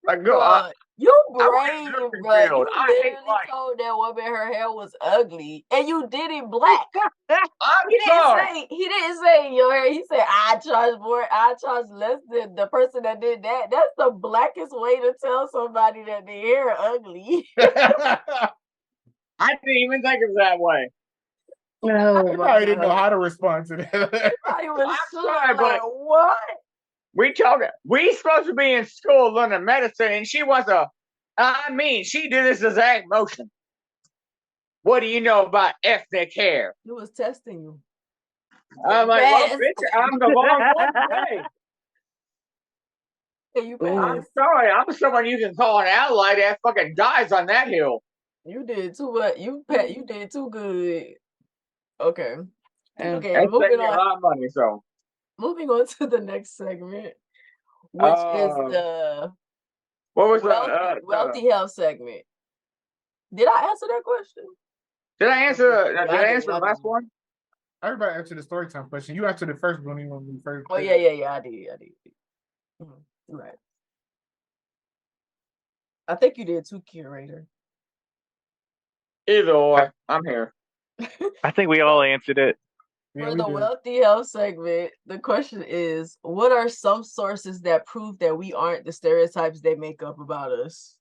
Like, go. You I brave, went to but field. you I hate literally life. told that woman her hair was ugly, and you did it black. I'm He sorry. didn't say your hair. He said I charge less than the person that did that. That's the blackest way to tell somebody that their hair ugly. I didn't even think of it that way. No, I probably didn't know how to respond to that. I was I'm shook, sorry, like, but what? we supposed to be in school learning medicine, and she wants she did this exact motion. What do you know about ethnic hair? He was testing you. I'm like, well, bitch, I'm the wrong one today. You I'm sorry, I'm someone you can call an ally that fucking dies on that hill. You did too much. You did too good. Okay. Okay, That's moving saving a on. lot of money, so. Moving on to the next segment, which is the What was wealthy health segment. Did I answer that question? Did I answer? Yeah, did I answer the last one? Everybody answered the story time question. You answered the first one. When we first. Oh yeah, I did. Mm-hmm. You're right. I think you did too, Curator. Either or, I'm here. I think we all answered it. For the wealthy health segment, the question is, what are some sources that prove that we aren't the stereotypes they make up about us?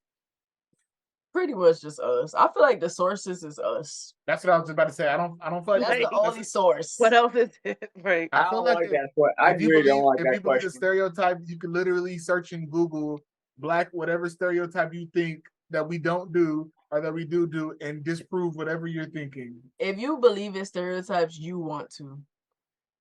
Pretty much just us. I feel like the sources is us. That's what I was about to say. I don't feel like that's the only source. What else is it? Right. I don't like that. I really don't like that question. If you believe the stereotype, you can literally search in Google black whatever stereotype you think that we don't do or that we do and disprove whatever you're thinking. If you believe in stereotypes, you want to.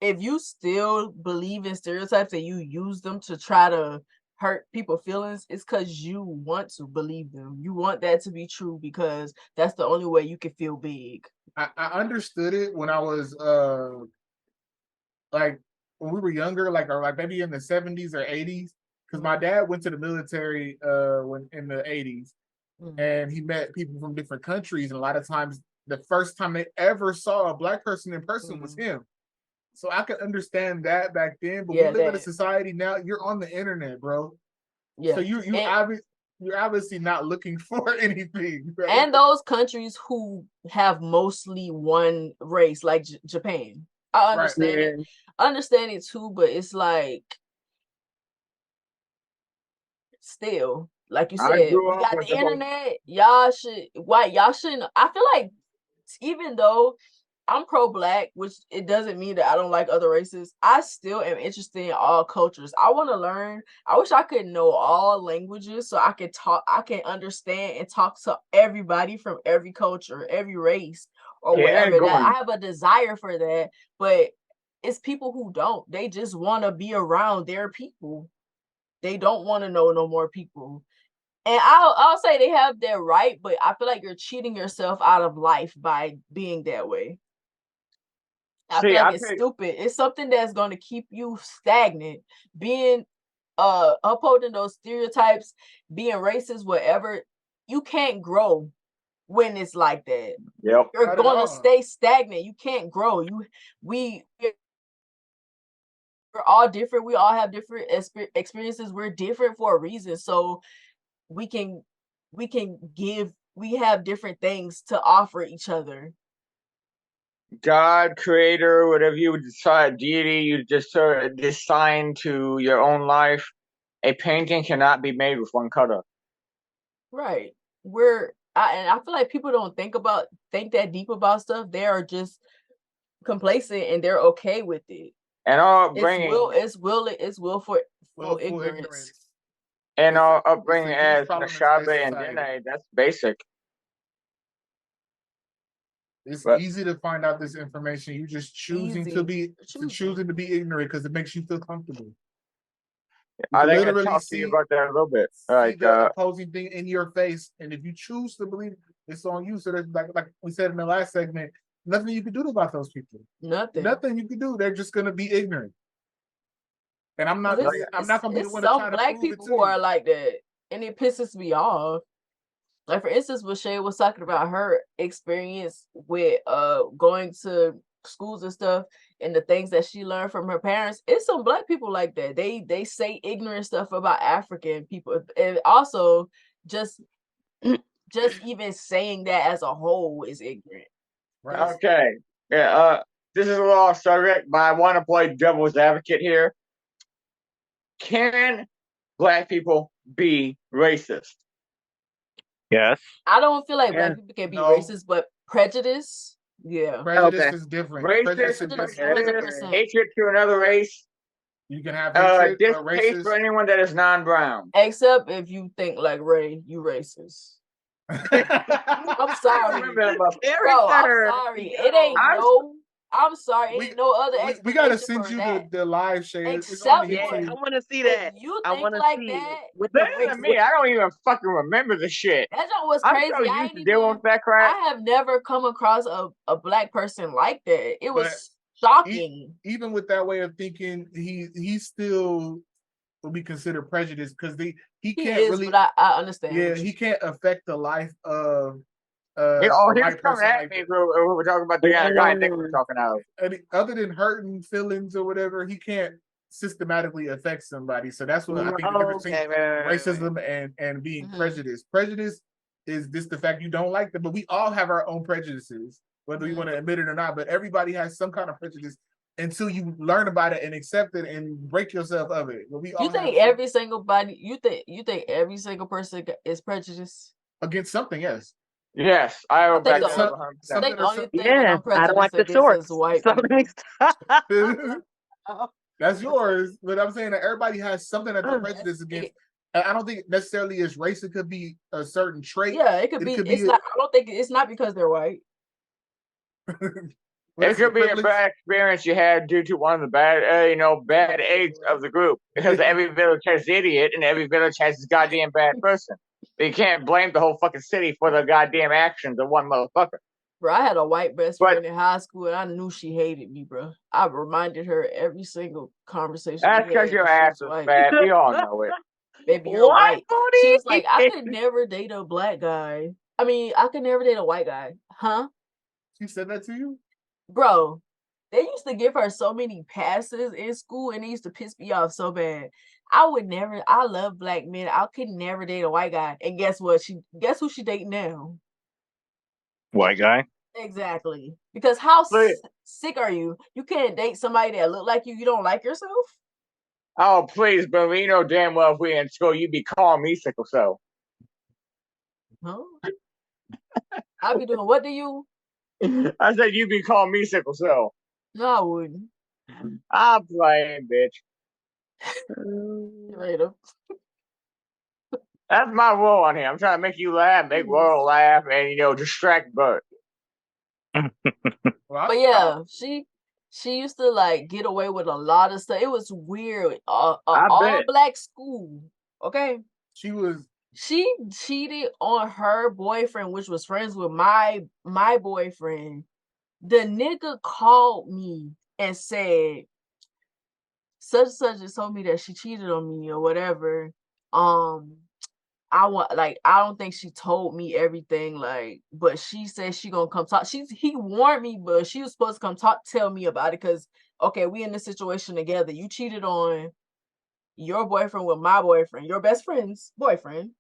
If you still believe in stereotypes and you use them to try to hurt people's feelings, it's because you want to believe them. You want that to be true because that's the only way you can feel big. I understood it when I was like when we were younger, like maybe in the 70s or 80s, because my dad went to the military when in the 80s. And he met people from different countries, and a lot of times the first time they ever saw a black person in person was him. So I could understand that back then, but we live in a society now. You're on the internet, bro. Yeah. So you're obviously not looking for anything. Right? And those countries who have mostly one race, like Japan, I understand Yeah. it. I understand it too, but it's like still, like you I said, grew we up got with the the whole. internet. Y'all shouldn't. I feel like even though I'm pro-black, which it doesn't mean that I don't like other races, I still am interested in all cultures. I want to learn. I wish I could know all languages so I can understand and talk to everybody from every culture, every race, or Yeah, whatever. That I going. have a desire for that, but it's people who don't. They just want to be around their people. They don't want to know no more people. And I'll say they have their right, but I feel like you're cheating yourself out of life by being that way. I feel See, like I it's think stupid. It's something that's going to keep you stagnant. Being upholding those stereotypes, being racist, whatever, you can't grow when it's like that. yep. You're Not at going to all. stay stagnant. You can't grow. We're all different. We all have different experiences. We're different for a reason. So we can we have different things to offer each other. God, creator, whatever you would decide, deity you just sort of assign to your own life. A painting cannot be made with one color. Right. And I feel like people don't think that deep about stuff. They are just complacent and they're okay with it. And our It's upbringing, willful Willful ignorance. and It's our a upbringing huge as problem in Nashabe today's and society. Dene, that's basic. It's But easy to find out this information. You just choosing to be ignorant because it makes you feel comfortable. You I can think I literally talked to you see about that a little bit. the opposing thing in your face, and if you choose to believe, it's on you. So there's like we said in the last segment, nothing you can do about those people. Nothing you can do. They're just gonna be ignorant. And I'm not gonna be the one to try Some to black prove it people to who you. are like that, and it pisses me off. Like for instance, when Shay was talking about her experience with going to schools and stuff and the things that she learned from her parents, it's some black people like that. They say ignorant stuff about African people, and also just even saying that as a whole is ignorant. Right. Okay. Yeah, this is a little off subject, but I want to play devil's advocate here. Can black people be racist? Yes. I don't feel like Yeah. black people can be No. racist, but prejudice, yeah. Prejudice Okay. is different. Racist, Prejudice is different. 100%. hatred to another race, You can have hatred, but distaste for racist. anyone that is non-brown. Except if you think like Ray, you racist. I'm sorry. Bro, I'm sorry. It ain't I'm sorry. Ain't no other explanation. We gotta send you that. the live share. It's Except on the for I YouTube. want to see that. if you I think want to like see that, with the Listen to me, I don't even fucking remember the shit. that joke was I'm crazy. so used to dealing with that crap. I have never come across a black person like that. It was But shocking. Even with that way of thinking, he still will be considered prejudiced because he can't really. But I understand. Yeah, he can't affect the life of He a was white coming person at like me. that. We were talking about the guy Nick was talking about. And other than hurting feelings or whatever, he can't systematically affect somebody. So that's what I think the difference between racism and being prejudiced. Prejudice is just the fact you don't like them, but we all have our own prejudices, whether we want to admit it or not. But everybody has some kind of prejudice until you learn about it and accept it and break yourself of it. But we all you think every single every single person is prejudiced against something, yes. Yes, I think back the that only, up. I think the only thing Yeah, that I'm I don't like prejudiced the against shorts. is white So people. That's yours, but I'm saying that everybody has something that they're prejudiced against. And I don't think necessarily it's race. It could be a certain trait. Yeah, it could be. Not. I don't think it's not because they're white. It could be a bad experience you had due to one of the bad eggs of the group. Because every village has the idiot, and every village has this goddamn bad person. But you can't blame the whole fucking city for the goddamn actions of one motherfucker. Bro, I had a white best friend in high school, and I knew she hated me, bro. I reminded her every single conversation. That's because your ass is fat. We all know it. Baby, you're white. She was like, I could never date a black guy. I mean, I could never date a white guy. Huh? She said that to you? Bro, they used to give her so many passes in school, and it used to piss me off so bad. I love black men. I could never date a white guy. And guess what? Guess who she dating now? White guy? Exactly. Because how Please. sick are you? You can't date somebody that look like you. You don't like yourself? Oh, please, but we know damn well if we in school, you'd be calling me sickle cell. Huh? I'll be doing what to you? I said you'd be calling me sickle cell. No, I wouldn't. I'm playing, bitch. Later. That's my role on here. I'm trying to make you laugh, make Royal laugh, and distract Bert. But yeah, she used to like get away with a lot of stuff. It was weird. I All bet. black school. Okay. She cheated on her boyfriend, which was friends with my boyfriend. The nigga called me and said, such and such just told me that she cheated on me or whatever. I don't think she told me everything, but she said she gonna come talk. He warned me, but she was supposed to come tell me about it because okay, we in this situation together. You cheated on your boyfriend with my boyfriend, your best friend's boyfriend,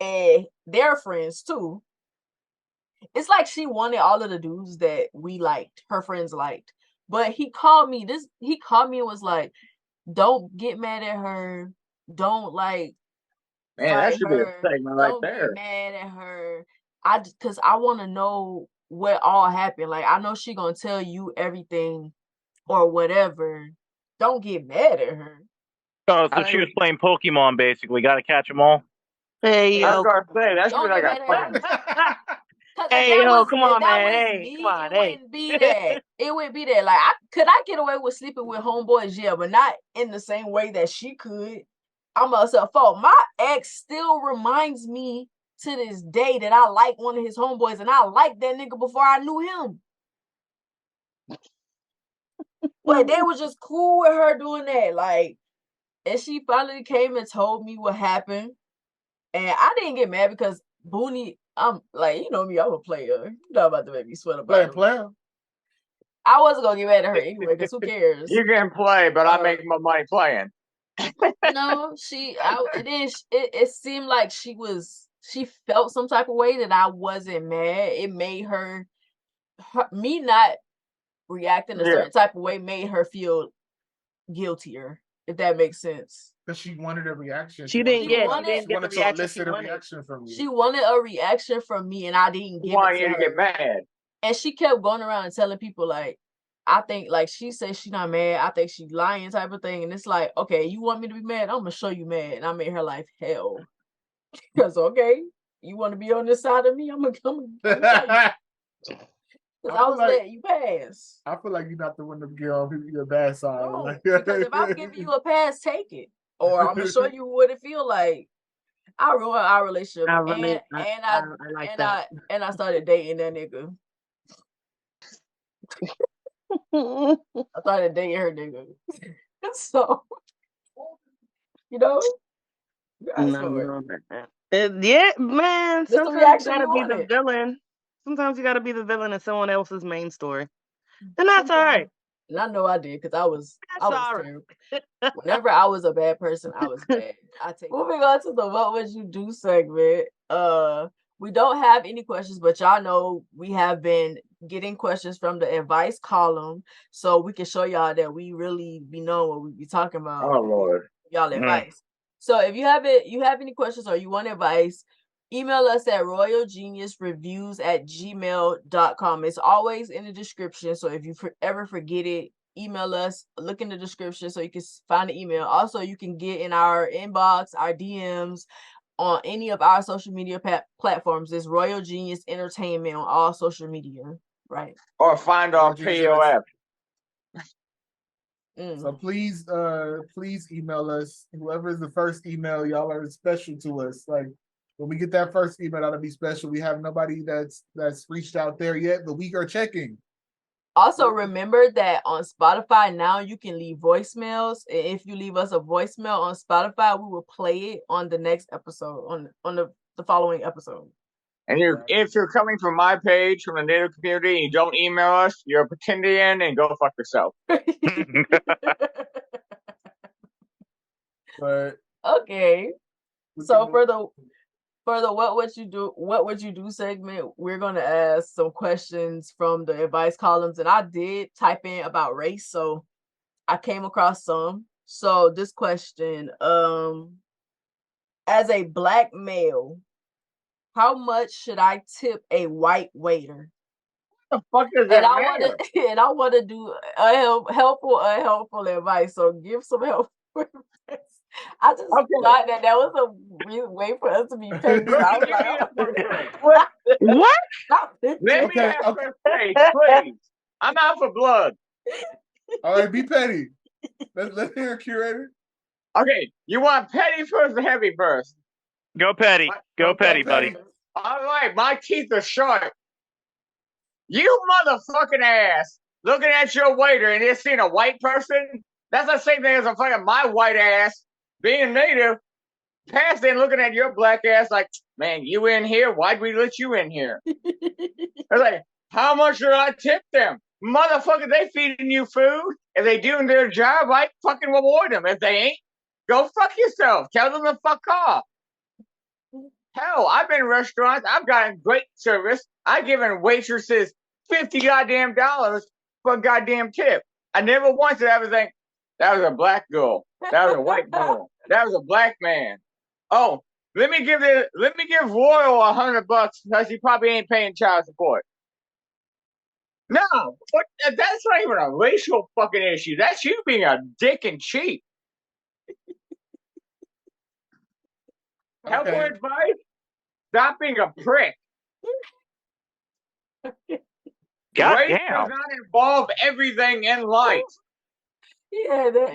and their friends too. It's like she wanted all of the dudes that we liked, her friends liked. But he called me and was like, don't get mad at her. Don't Man, fight that should her. be a segment right there. Get mad at her. Because I want to know what all happened. Like, I know she gonna tell you everything or whatever. Don't get mad at her. Oh, so she was playing Pokemon, basically. Got to catch them all. Hey, I yo. was gonna say that should be Don't like get a mad at her. Hey, yo, come on, man. Hey, come on, it hey. wouldn't be that. It wouldn't be that. Like, I get away with sleeping with homeboys, yeah, but not in the same way that she could. I'm a fault. My ex still reminds me to this day that I like one of his homeboys, and I liked that nigga before I knew him. But they were just cool with her doing that. Like, and she finally came and told me what happened. And I didn't get mad because Boonie, I'm like, you know me, I'm a player. You're not about to make me sweat about it. Player. I wasn't gonna get mad at her anyway, because who cares? You can play, but I make my money playing. No, it seemed like she felt some type of way that I wasn't mad. It made me not reacting a certain type of way made her feel guiltier, if that makes sense. Because she wanted a reaction. She didn't get to elicit a reaction from you. She wanted a reaction from me, and I didn't give it to her. To get mad. And she kept going around and telling people, like, I think, like, she says she's not mad. I think she's lying type of thing. And it's like, okay, you want me to be mad? I'm going to show you mad. And I made her life hell. Because, okay, you want to be on this side of me? I'm going to come. I was letting you pass. I feel like you're not the one to get on your bad side. No, because if I'm giving you a pass, take it. Or I'm going to show you what it feel like. I ruined our relationship. I started dating that nigga. I started dating her nigga. So, No, yeah, man. Sometimes you gotta be the villain. Sometimes you gotta be the villain in someone else's main story. And that's all right. And I know I did, because I was terrible. Whenever I was a bad person, I was bad. Moving on to the What Would You Do segment. We don't have any questions, but y'all know we have been getting questions from the advice column, so we can show y'all that we really be knowing what we be talking about. Oh Lord. Y'all advice. So if you have any questions or you want advice, email us at royalgeniusreviews@gmail.com. It's always in the description. So if you ever forget it, email us, look in the description so you can find the email. Also, you can get in our inbox, our DMs on any of our social media platforms. It's Royal Genius Entertainment on all social media, right? Or find our POF. So please email us. Whoever is the first email, y'all are special to us. Like, when we get that first email, that'll be special. We have nobody that's reached out there yet, but we are checking. Also, remember that on Spotify now you can leave voicemails. If you leave us a voicemail on Spotify, we will play it on the next episode, on the following episode. And if you're coming from my page, from the Native community, and you don't email us, you're a pretendian and go fuck yourself. But okay. So for For the what would you do segment, we're gonna ask some questions from the advice columns, and I did type in about race, so I came across some. So this question, as a black male, how much should I tip a white waiter? What the fuck does And that I matter? want to do a helpful, unhelpful advice. So give some help. I just thought that was a real way for us to be petty. So I was like, What? Let Let me ask her face, please. I'm out for blood. All right, be petty. Let's hear a curator. Okay, you want petty first or heavy first? Go petty. Go petty, buddy. All right, my teeth are sharp. You motherfucking ass looking at your waiter and you're seeing a white person? That's the same thing as a fucking my white ass being native, passing looking at your black ass like, man, you in here? Why'd we let you in here? They're like, how much should I tip them? Motherfucker, they feeding you food. If they doing their job, I fucking reward them. If they ain't, go fuck yourself. Tell them to fuck off. Hell, I've been in restaurants. I've gotten great service. I've given waitresses $50 goddamn dollars for a goddamn tip. I never once did I ever think, that was a black girl. That was a white girl. That was a black man. Oh, let me give Royal $100 because he probably ain't paying child support. No, that's not even a racial fucking issue. That's you being a dick and cheap. Helpful advice? Stop being a prick. Race does not involve everything in life. Yeah, that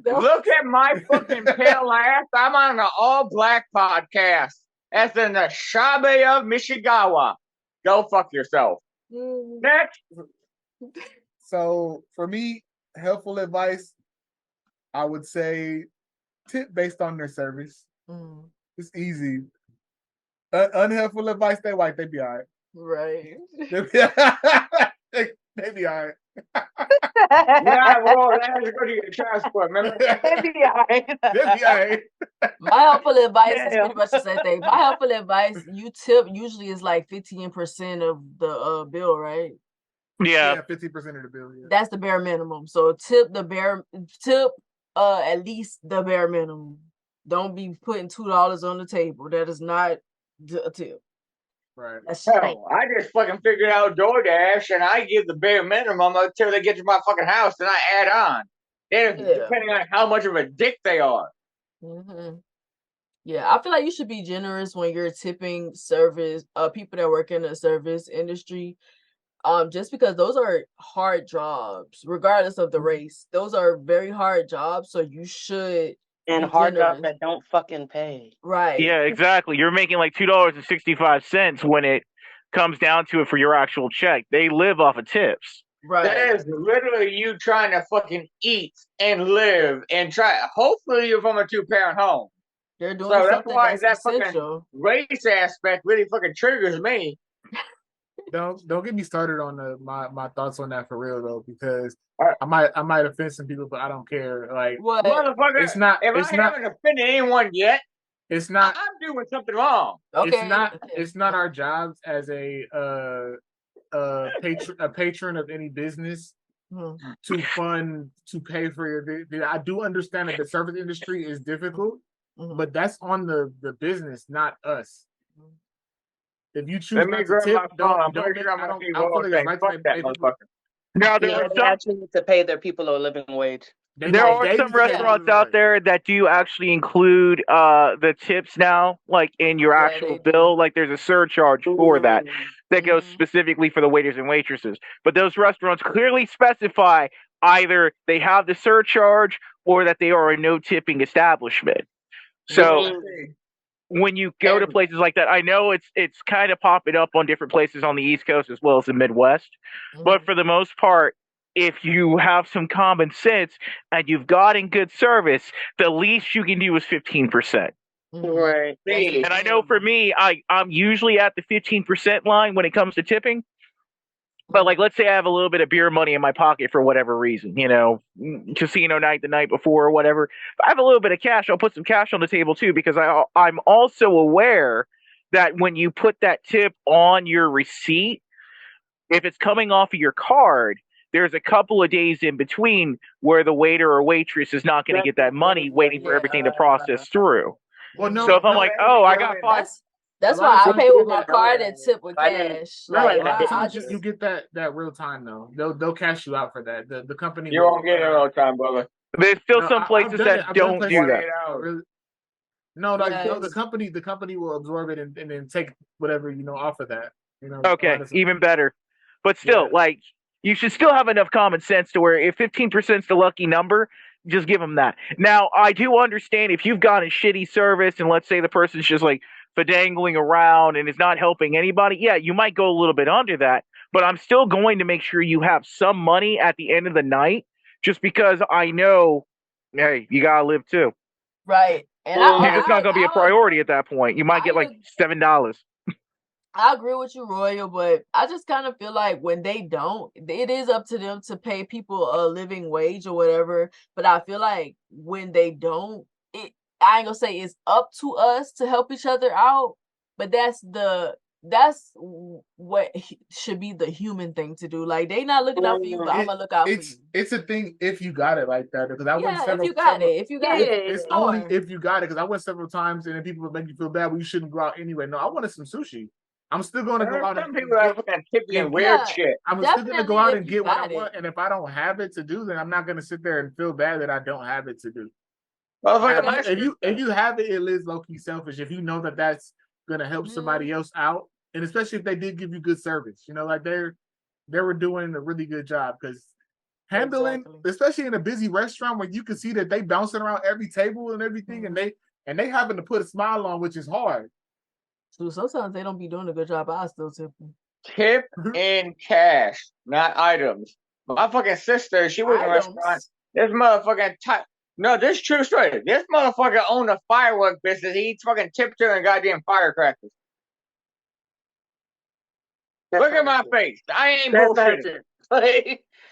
Look at my fucking pale ass. I'm on an all-black podcast. That's in the Shabe of Michigawa. Go fuck yourself. Next. So for me, helpful advice, I would say tip based on their service. It's easy. Unhelpful advice, they white, they be all right. Right. They be all right. Yeah, well, that's going to get transport, remember? They be all right. They be all right. My helpful advice is pretty much the same thing. My helpful advice, you tip usually is like 15% of the bill, right? Yeah, 50% of the bill. Yeah. That's the bare minimum. So tip at least the bare minimum. Don't be putting $2 on the table. That is not a tip. Right. Hell, I just fucking figured out DoorDash and I give the bare minimum until they get to my fucking house, and I add on. Depending on how much of a dick they are. Mm-hmm. Yeah, I feel like you should be generous when you're tipping service people that work in the service industry. Just because those are hard jobs, regardless of the race. Those are very hard jobs, so you should and hard jobs that don't fucking pay. Right. Yeah, exactly. You're making like $2.65 when it comes down to it for your actual check. They live off of tips. Right. That is literally you trying to fucking eat and live and try. Hopefully, you're from a 2-parent home. They're doing something that's essential. Fucking race aspect really fucking triggers me. Don't get me started on my thoughts on that for real though, because I might offend some people, but I don't care. Like, what? Motherfucker, it's not. If I haven't offended anyone yet, it's not. I'm doing something wrong. Okay. It's not our jobs as a patron of any business to pay for your. I do understand that the service industry is difficult, but that's on the business, not us. If you choose not to tip, don't feel like it's right to pay people. Now, they actually need to pay their people a living wage. There are some restaurants out there that do actually include the tips now, like in your actual bill. Like there's a surcharge for that goes specifically for the waiters and waitresses. But those restaurants clearly specify either they have the surcharge or that they are a no tipping establishment. So when you go to places like that, I know it's kind of popping up on different places on the East Coast as well as the Midwest. But for the most part, if you have some common sense and you've gotten good service, the least you can do is 15%. Right. And I know for me, I'm usually at the 15% line when it comes to tipping. But like, let's say I have a little bit of beer money in my pocket for whatever reason, casino night the night before or whatever. If I have a little bit of cash, I'll put some cash on the table too, because I'm also aware that when you put that tip on your receipt, if it's coming off of your card, there's a couple of days in between where the waiter or waitress is not going to get that money, waiting for everything to process through. Well, no, So if I'm like, oh, I got $5. That's A lot why of I times pay you with get my that- card and tip with cash. Like, I just you get that real time though. They'll cash you out for that. The company You won't get it all the time, brother. There's still No, some I've places done that it. I've done don't places do that that. don't really- No, like Yes. no, the company will absorb it and then take whatever off of that. Okay, even better. But still, Yeah. like, you should still have enough common sense to where if 15% is the lucky number, just give them that. Now, I do understand if you've got a shitty service and let's say the person's just like fadangling around and is not helping anybody, yeah, you might go a little bit under that. But I'm still going to make sure you have some money at the end of the night, just because I know, hey, you gotta live too. right. And And it's not going to be a priority at that point. You might get like $7. I agree with you, Royal, but I just kind of feel like when they don't, it is up to them to pay people a living wage or whatever. But I feel like when they don't, I ain't gonna say it's up to us to help each other out, but that's what should be the human thing to do. Like, they not looking out for you, but I'm gonna look out for you. It's a thing if you got it like that. Because I went Yeah, several. if you got it, It's only if you got it. Because I went several times and then people would make you feel bad. Well, you shouldn't go out anyway. No, I wanted some sushi. I'm still going to go out. Some people are fucking tippy and weird shit. I'm still going to go out and get what I got it. want. And if I don't have it to do, then I'm not going to sit there and feel bad that I don't have it to do. If you have it, it is low key selfish. If you know that that's going to help somebody else out, and especially if they did give you good service, like they were doing a really good job, because handling, especially in a busy restaurant where you can see that they bouncing around every table and everything, and they having to put a smile on, which is hard. So sometimes they don't be doing a good job. I still tip them. Tip in cash, not items. My fucking sister, she was in a restaurant. This motherfucking no, this is true story. This motherfucker owned a firework business. He fucking tipped her in goddamn firecrackers. Look at my face. I ain't bullshitting.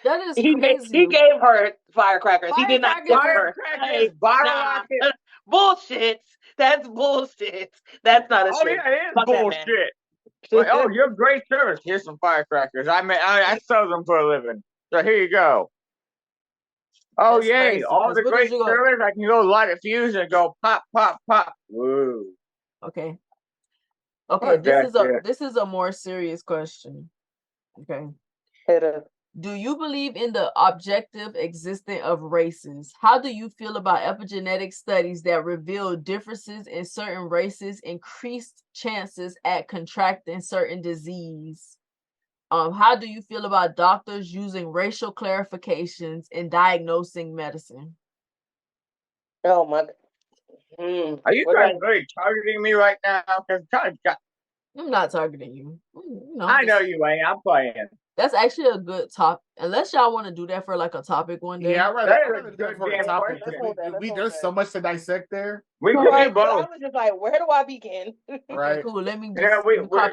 That is crazy. He gave her firecrackers. He did not give her bullshit. That's bullshit. That's not a Oh, yeah, it is bullshit. Like, oh, you're great service. Here's some firecrackers. I sell them for a living. So here you go. Oh, That's yay. crazy, All the great service. I can go light a fuse and go pop, pop, pop. Woo. Okay, Fuck this is a more serious question. Okay. Do you believe in the objective existence of races? How do you feel about epigenetic studies that reveal differences in certain races increased chances at contracting certain disease? How do you feel about doctors using racial clarifications in diagnosing medicine? Oh my! Are you guys really targeting me right now? I'm not targeting you. I know you ain't. I'm playing. That's actually a good topic. Unless y'all want to do that for like a topic one day. Yeah, I'd rather do that for a topic. There's so much to dissect there. We could do both. I was just like, where do I begin? Right. Cool. Let me just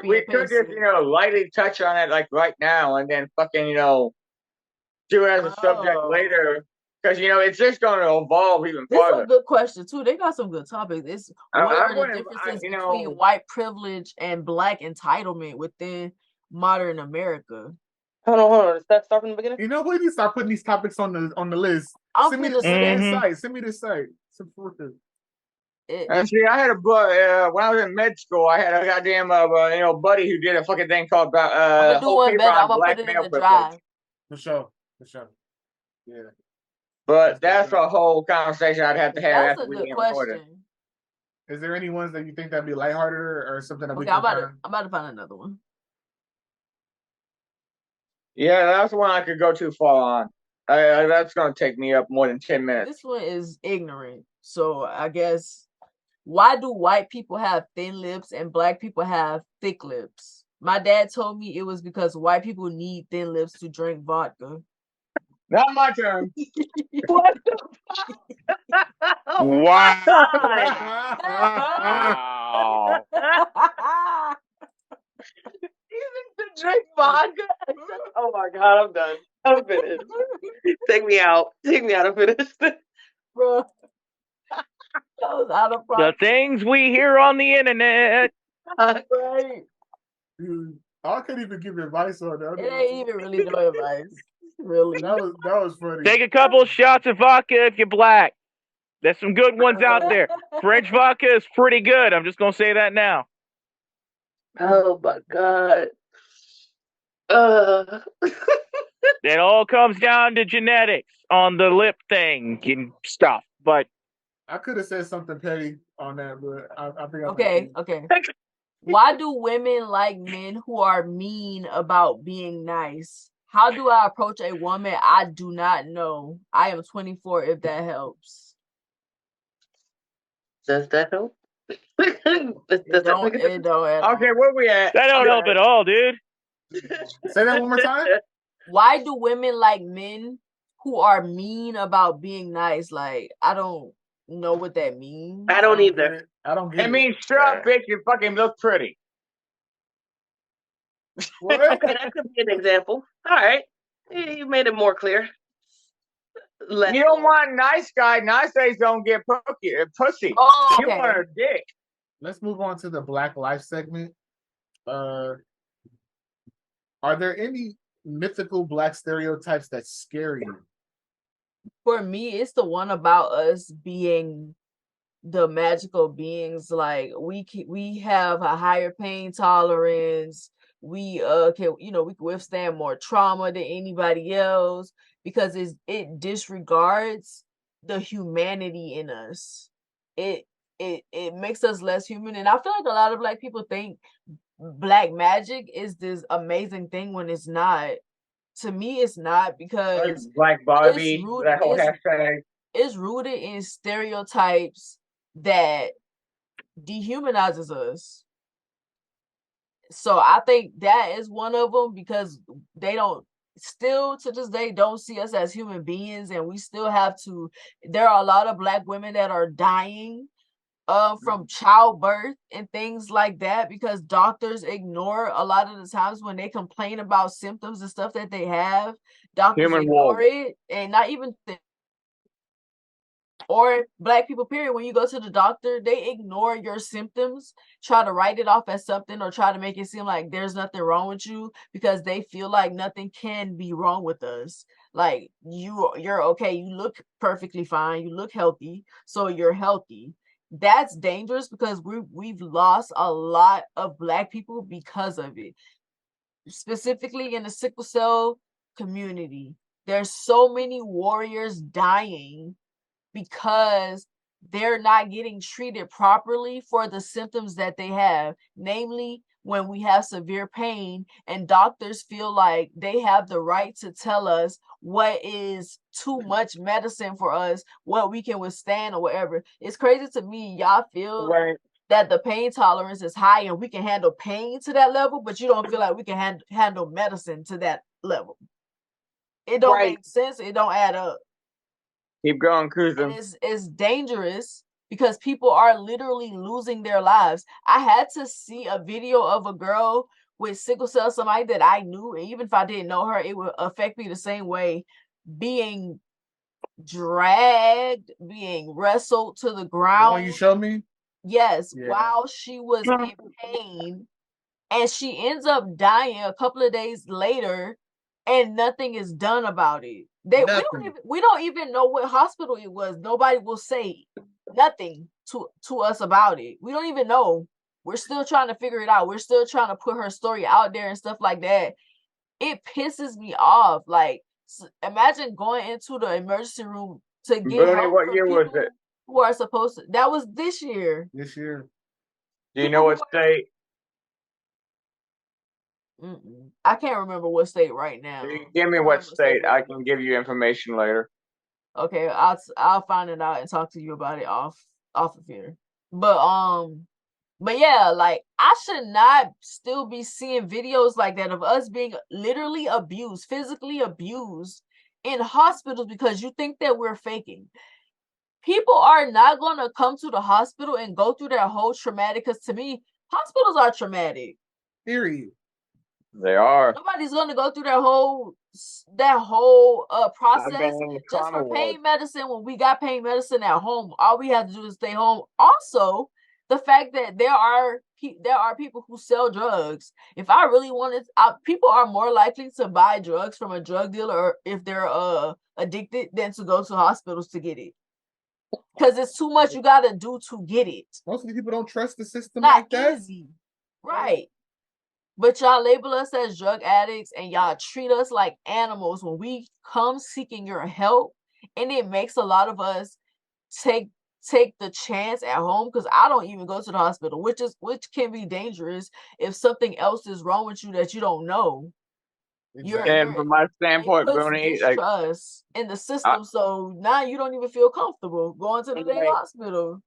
we could just lightly touch on it like right now, and then fucking do it as a subject later, because it's just going to evolve even farther. This is a good question too. They got some good topics. It's what are the differences between white privilege and black entitlement within modern America? Hold on. Start from the beginning. We need to start putting these topics on the list. Send me the site. Send me the site. And see, I had a when I was in med school, I had a goddamn buddy who did a fucking thing called I'm gonna do one better. I'm gonna put it in the drive. For sure. Yeah. But that's a whole conversation I'd have to have That's after a we good get question. recorded. Is there any ones that you think that'd be lighthearted or something that we can find? I'm about to find another one. Yeah, that's one I could go too far on. That's going to take me up more than 10 minutes. This one is ignorant. So I guess, why do white people have thin lips and black people have thick lips? My dad told me it was because white people need thin lips to drink vodka. Not my turn. What the fuck? Wow. Even to drink vodka? Oh my god, I'm done. I'm finished. Take me out. Take me out. I'm finished. Bro. That was out of The pocket. things we hear on the internet. Right. Dude, I couldn't even give advice on that. It ain't even really no advice. Really. That was funny. Take a couple of shots of vodka if you're black. There's some good ones out there. French vodka is pretty good. I'm just gonna say that now. Oh my god. It all comes down to genetics on the lip thing and stuff. But I could have said something petty on that, but I think Okay. Why do women like men who are mean about being nice? How do I approach a woman I do not know? I am 24 if that helps. Does that help? It don't at all. Okay, where we at? that don't help at all, dude. Say that one more time. Why do women like men who are mean about being nice? Like, I don't know what that means. I don't either. I don't get It it. means shut up, bitch. You fucking look pretty. What? Okay, that could be an example. All right. You made it more clear. You don't want a nice guy. Nice guys don't get pussy. Oh, You want a dick. Let's move on to the Black Life segment. Are there any mythical Black stereotypes that scare you? For me, it's the one about us being the magical beings. Like we have a higher pain tolerance. We can we can withstand more trauma than anybody else because it disregards the humanity in us. It makes us less human, and I feel like a lot of Black people think Black magic is this amazing thing when it's not. To me, it's not, because Black Barbie, that whole hashtag. It's rooted in stereotypes that dehumanizes us. So I think that is one of them, because they don't, still to this day, don't see us as human beings, and we still have to. There are a lot of Black women that are dying from childbirth and things like that, because doctors ignore a lot of the times when they complain about symptoms and stuff that they have. Doctors ignore it, and not even or Black people period, when you go to the doctor, they ignore your symptoms, try to write it off as something, or try to make it seem like there's nothing wrong with you, because they feel like nothing can be wrong with us. Like, you're okay, you look perfectly fine, you look healthy, so you're healthy. That's dangerous, because we've lost a lot of Black people because of it. Specifically in the sickle cell community, there's so many warriors dying because they're not getting treated properly for the symptoms that they have. Namely, when we have severe pain and doctors feel like they have the right to tell us what is too much medicine for us, what we can withstand or whatever. It's crazy to me. Y'all feel that the pain tolerance is high and we can handle pain to that level, but you don't feel like we can handle medicine to that level. It don't make sense. It don't add up. Keep going, cruising. It's dangerous, because people are literally losing their lives. I had to see a video of a girl with sickle cell, somebody that I knew, and even if I didn't know her, it would affect me the same way, being dragged, being wrestled to the ground. Oh, you showed me? Yes, yeah. While she was in pain, and she ends up dying a couple of days later, and nothing is done about it. We don't even know what hospital it was. Nobody will say nothing to us about it. We don't even know. We're still trying to figure it out. We're still trying to put her story out there and stuff like that. It pisses me off. Like, imagine going into the emergency room to get help. What year was it? Who are supposed to? That was this year. This year. Do you know what state? I can't remember what state right now. Give me what state. I can give you information later. Okay, I'll find it out and talk to you about it off of here. But yeah, like, I should not still be seeing videos like that of us being literally abused, physically abused in hospitals because you think that we're faking. People are not going to come to the hospital and go through that whole traumatic, because to me, hospitals are traumatic. Period. They are. Nobody's gonna go through that whole process just for pain medicine when we got pain medicine at home. All we have to do is stay home. Also, the fact that there are people who sell drugs. If I really wanted, people are more likely to buy drugs from a drug dealer if they're addicted than to go to hospitals to get it. Because it's too much you gotta do to get it. Most of the people don't trust the system Not like that. easy. Right. But y'all label us as drug addicts and y'all treat us like animals when we come seeking your help. And it makes a lot of us take the chance at home, because I don't even go to the hospital, which can be dangerous if something else is wrong with you that you don't know. And from my standpoint, Boonie, like, distrust in the system, so now you don't even feel comfortable going to the damn hospital.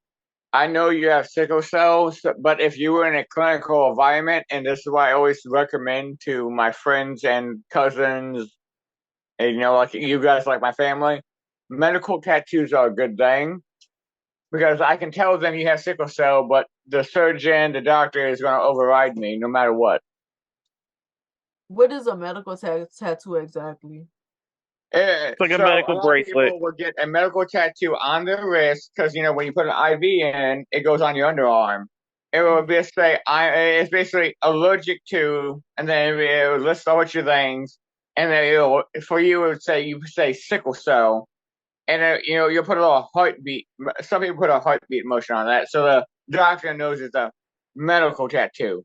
I know you have sickle cells, but if you were in a clinical environment, and this is why I always recommend to my friends and cousins, and like you guys, like my family, medical tattoos are a good thing, because I can tell them you have sickle cell, but the surgeon, the doctor is going to override me no matter what. What is a medical tattoo exactly? It's like a medical bracelet. People will get a medical tattoo on their wrist because when you put an IV in, it goes on your underarm. It will just say it's basically allergic to, and then it will list a bunch of things, and then for you it would say sickle cell, and you'll put a little heartbeat. Some people put a heartbeat motion on that, so the doctor knows it's a medical tattoo.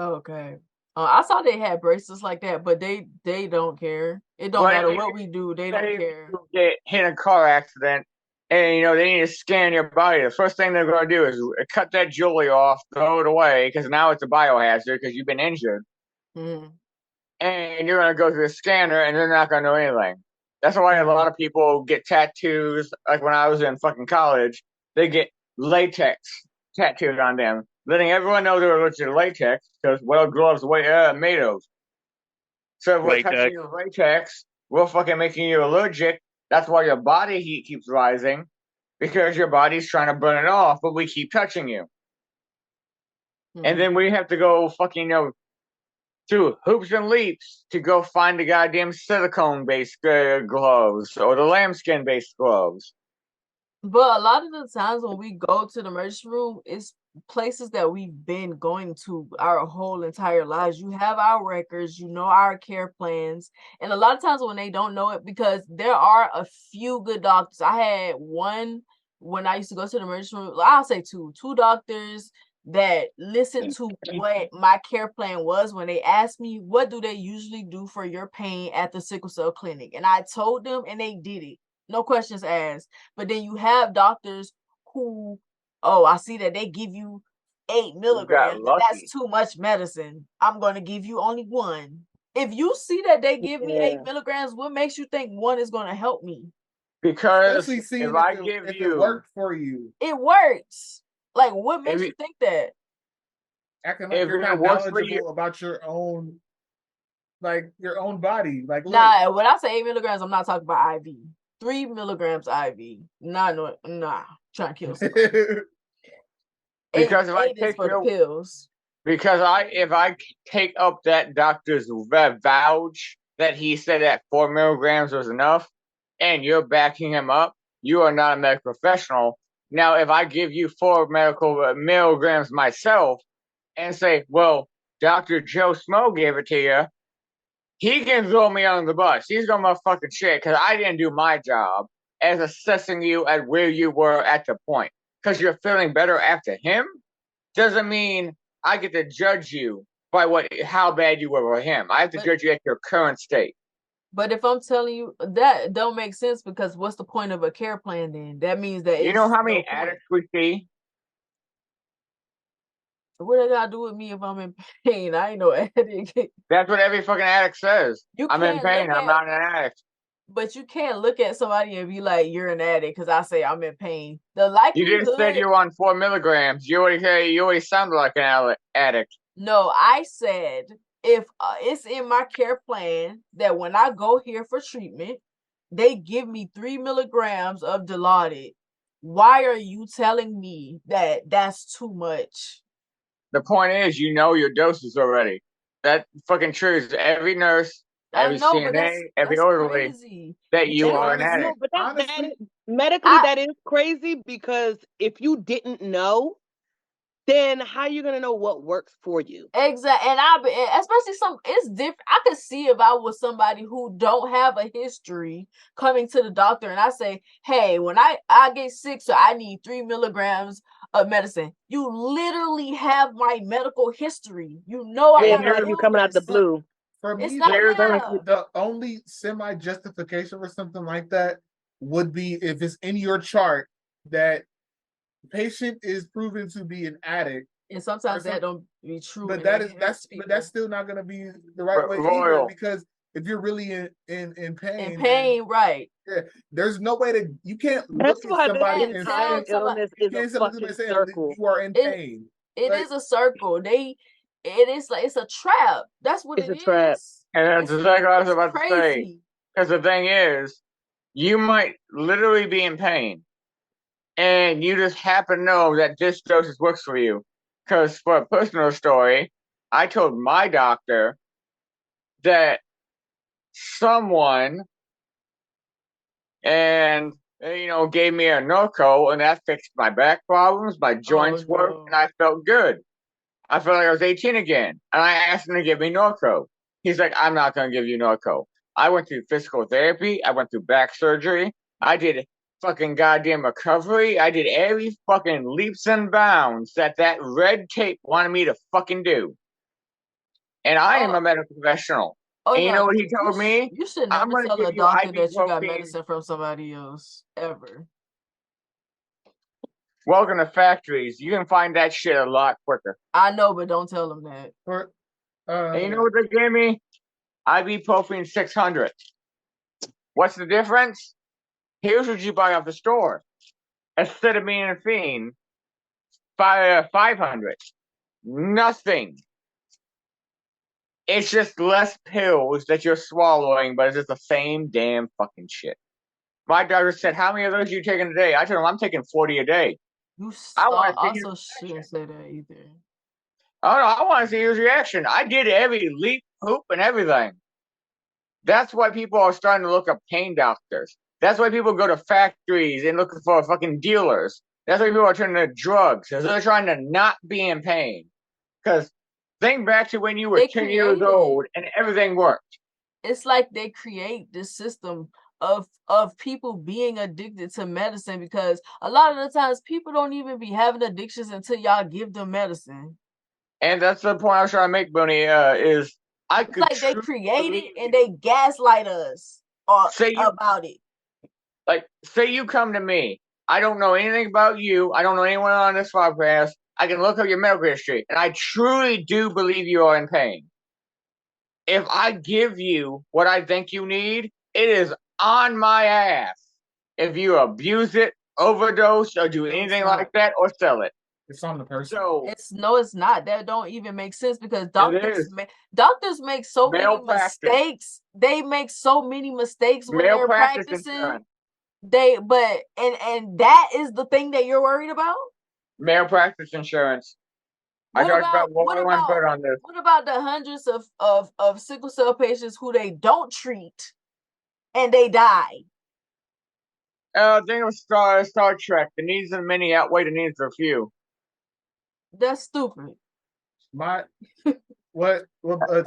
Okay. I saw they had bracelets like that, but they don't care. It don't matter what we do. They don't care. You get hit in a car accident, and they need to scan your body. The first thing they're going to do is cut that jewelry off, throw it away, because now it's a biohazard because you've been injured. Mm-hmm. And you're going to go through the scanner, and they're not going to know anything. That's why a lot of people get tattoos. Like when I was in fucking college, they get latex tattooed on them, letting everyone know they're allergic to latex, because what gloves made of. So if we're touching your latex, we're fucking making you allergic. That's why your body heat keeps rising, because your body's trying to burn it off, but we keep touching you. Mm-hmm. And then we have to go fucking through hoops and leaps to go find the goddamn silicone-based gloves or the lambskin-based gloves. But a lot of the times when we go to the emergency room, it's places that we've been going to our whole entire lives. You have our records, our care plans, and a lot of times when they don't know it, because there are a few good doctors. I had one when I used to go to the emergency room. I'll say two doctors that listened to what my care plan was when they asked me, what do they usually do for your pain at the sickle cell clinic? And I told them, and they did it. No questions asked. But then you have doctors who, I see that they give you 8 milligrams. That's too much medicine. I'm going to give you only 1. If you see that they give me 8 milligrams, what makes you think 1 is going to help me? Because if it worked for you, it works. Like, what makes you think that? Acting like you're not knowledgeable about your own body. Like, nah, when I say 8 milligrams, I'm not talking about IV. 3 milligrams IV. Nah, trying to kill someone. Because if I take for the pills. Because if I take up that doctor's vouch that he said that 4 milligrams was enough, and you're backing him up, you are not a medical professional. Now, if I give you 4 milligrams myself and say, well, Dr. Joe Smo gave it to you, he can throw me under the bus. He's going to fucking shit because I didn't do my job as assessing you at where you were at the point. Because you're feeling better after him doesn't mean I get to judge you by how bad you were with him. I have to judge you at your current state. But if I'm telling you, that don't make sense, because what's the point of a care plan then? That means that you know how many addicts we see? What they gotta do with me if I'm in pain? I ain't no addict. That's what every fucking addict says. I'm in pain. I'm not an addict. But you can't look at somebody and be like, you're an addict because I say I'm in pain. The likelihood... You just said you're on 4 milligrams. You already sounded like an addict. No, I said if it's in my care plan that when I go here for treatment, they give me 3 milligrams of Dilaudid. Why are you telling me that that's too much? The point is, you know your doses already. that fucking truth. Every nurse, every I know, but CNA, every that's orderly, crazy. that you And are an honestly- addict. But that honestly, is, medically, that is crazy because if you didn't know, then how are you gonna know what works for you? Exactly, and especially it's different. I could see if I was somebody who don't have a history coming to the doctor, and I say, "Hey, when I get sick, so I need 3 milligrams of medicine." You literally have my medical history. You know I Yeah, got it's not like you coming out the illness. blue. for It's me, not. Here's Yeah. the only semi justification for something like that would be if it's in your chart that patient is proven to be an addict, And sometimes that don't be true. but and that's still not going to be the right way either, Royal. because if you're really in in pain, pain, right? yeah, there's no way to you can't That's look why at somebody and this and tell entire say somebody illness you is a can't say look at fucking somebody saying circle. you are in it pain. it Like, is a circle. It is like it's a trap. That's what It's it a trap. is. And that's exactly what I was It's about to say. crazy. Because the thing is, you might literally be in pain, and you just happen to know that this dosage works for you. Because for a personal story, I told my doctor that someone gave me a Norco, and that fixed my back problems, my joints worked, and I felt good. I felt like I was 18 again, and I asked him to give me Norco. He's like, "I'm not going to give you Norco." I went through physical therapy. I went through back surgery. I did fucking goddamn recovery. I did every fucking leaps and bounds that red tape wanted me to fucking do. And I am a medical professional. Oh, and yeah. you know what he told me? You should I'm never going to tell give a you doctor that you got ibuprofen. medicine from somebody else ever. Welcome to factories. You can find that shit a lot quicker. I know, but don't tell them that. And you know what they gave me? Ibuprofen 600. What's the difference? Here's what you buy off the store. Acetaminophen 500. Nothing. It's just less pills that you're swallowing, but it's just the same damn fucking shit. My doctor said, "How many of those are you taking a day?" I told him, "I'm taking 40 a day." You I want to see also shouldn't say that either. Oh no, I want to see his reaction. I did every leap, hoop, and everything. That's why people are starting to look up pain doctors. That's why people go to factories and looking for fucking dealers. That's why people are turning to drugs, because they're trying to not be in pain. Because think back to when you were 10 years old and everything worked. It's like they create this system of people being addicted to medicine, because a lot of the times people don't even be having addictions until y'all give them medicine. And that's the point I was trying to make, Boonie, is I could like they create it and they gaslight us about it. Like, say you come to me. I don't know anything about you. I don't know anyone on this podcast. I can look up your medical history, and I truly do believe you are in pain. If I give you what I think you need, it is on my ass. If you abuse it, overdose, or do anything like that, or sell it. It's on the person. So it's not. That don't even make sense, because doctors make so many mistakes. They make so many mistakes when they're practicing. And that is the thing that you're worried about? Malpractice insurance. I talked about Bert on this. What about the hundreds of sickle cell patients who they don't treat and they die? Thing of Star Trek. The needs of the many outweigh the needs of the few. That's stupid. What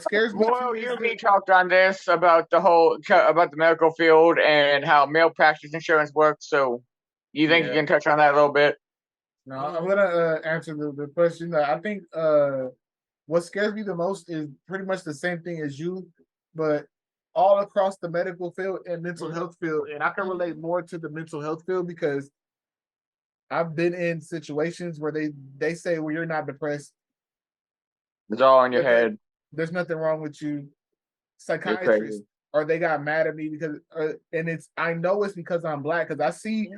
scares me? Well, you and me talked on this about the medical field and how malpractice insurance works. So, you think you can touch on that a little bit? No, I'm gonna answer the question. I think what scares me the most is pretty much the same thing as you, but all across the medical field and mental health field, and I can relate more to the mental health field because I've been in situations where they say, "Well, you're not depressed. It's all in your head. There's nothing wrong with you." Psychiatrists, or they got mad at me because, and I know it's because I'm black, because I see,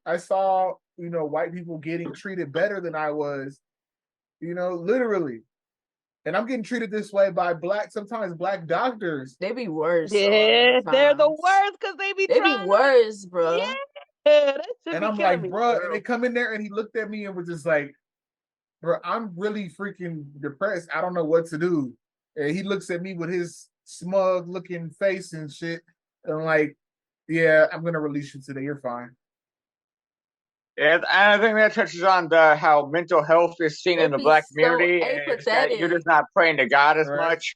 I saw white people getting treated better than I was, literally. And I'm getting treated this way by sometimes black doctors. They be worse. Yeah, they're the worst because they be worse, bro. Yeah, and I'm like, bro, and they come in there and he looked at me and was just like, bro, I'm really freaking depressed. I don't know what to do. And he looks at me with his smug looking face and shit. And I'm like, yeah, I'm gonna release you today. You're fine. And I think that touches on how mental health is seen in It'd the be black so community. It's that you're apathetic. just not praying to God as Right. much,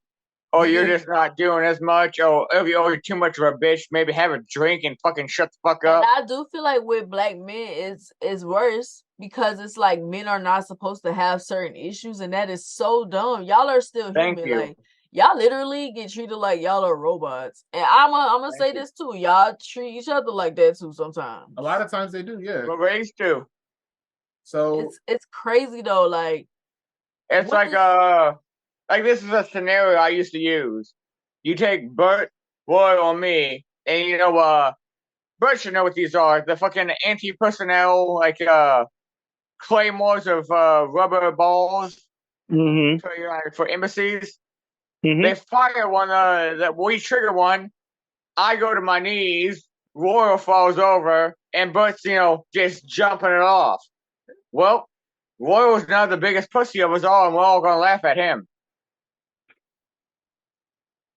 or you're Yeah. just not doing as much, or if you're too much of a bitch, maybe have a drink and fucking shut the fuck And up. I do feel like with black men is worse because it's like men are not supposed to have certain issues, and that is so dumb. Y'all are still Thank human. you. Like y'all literally get treated like y'all are robots. And I'm gonna say this too. Y'all treat each other like that too sometimes. A lot of times they do, yeah. We're raised to. So It's crazy though. Like It's what like this is a scenario I used to use. You take Bert, Royal, or me, and Bert should know what these are. The fucking anti-personnel, like claymores of rubber balls for embassies. They fire one that we trigger one. I go to my knees. Royal falls over, and Bert's just jumping it off. Well, Royal's now the biggest pussy of us all, and we're all gonna laugh at him.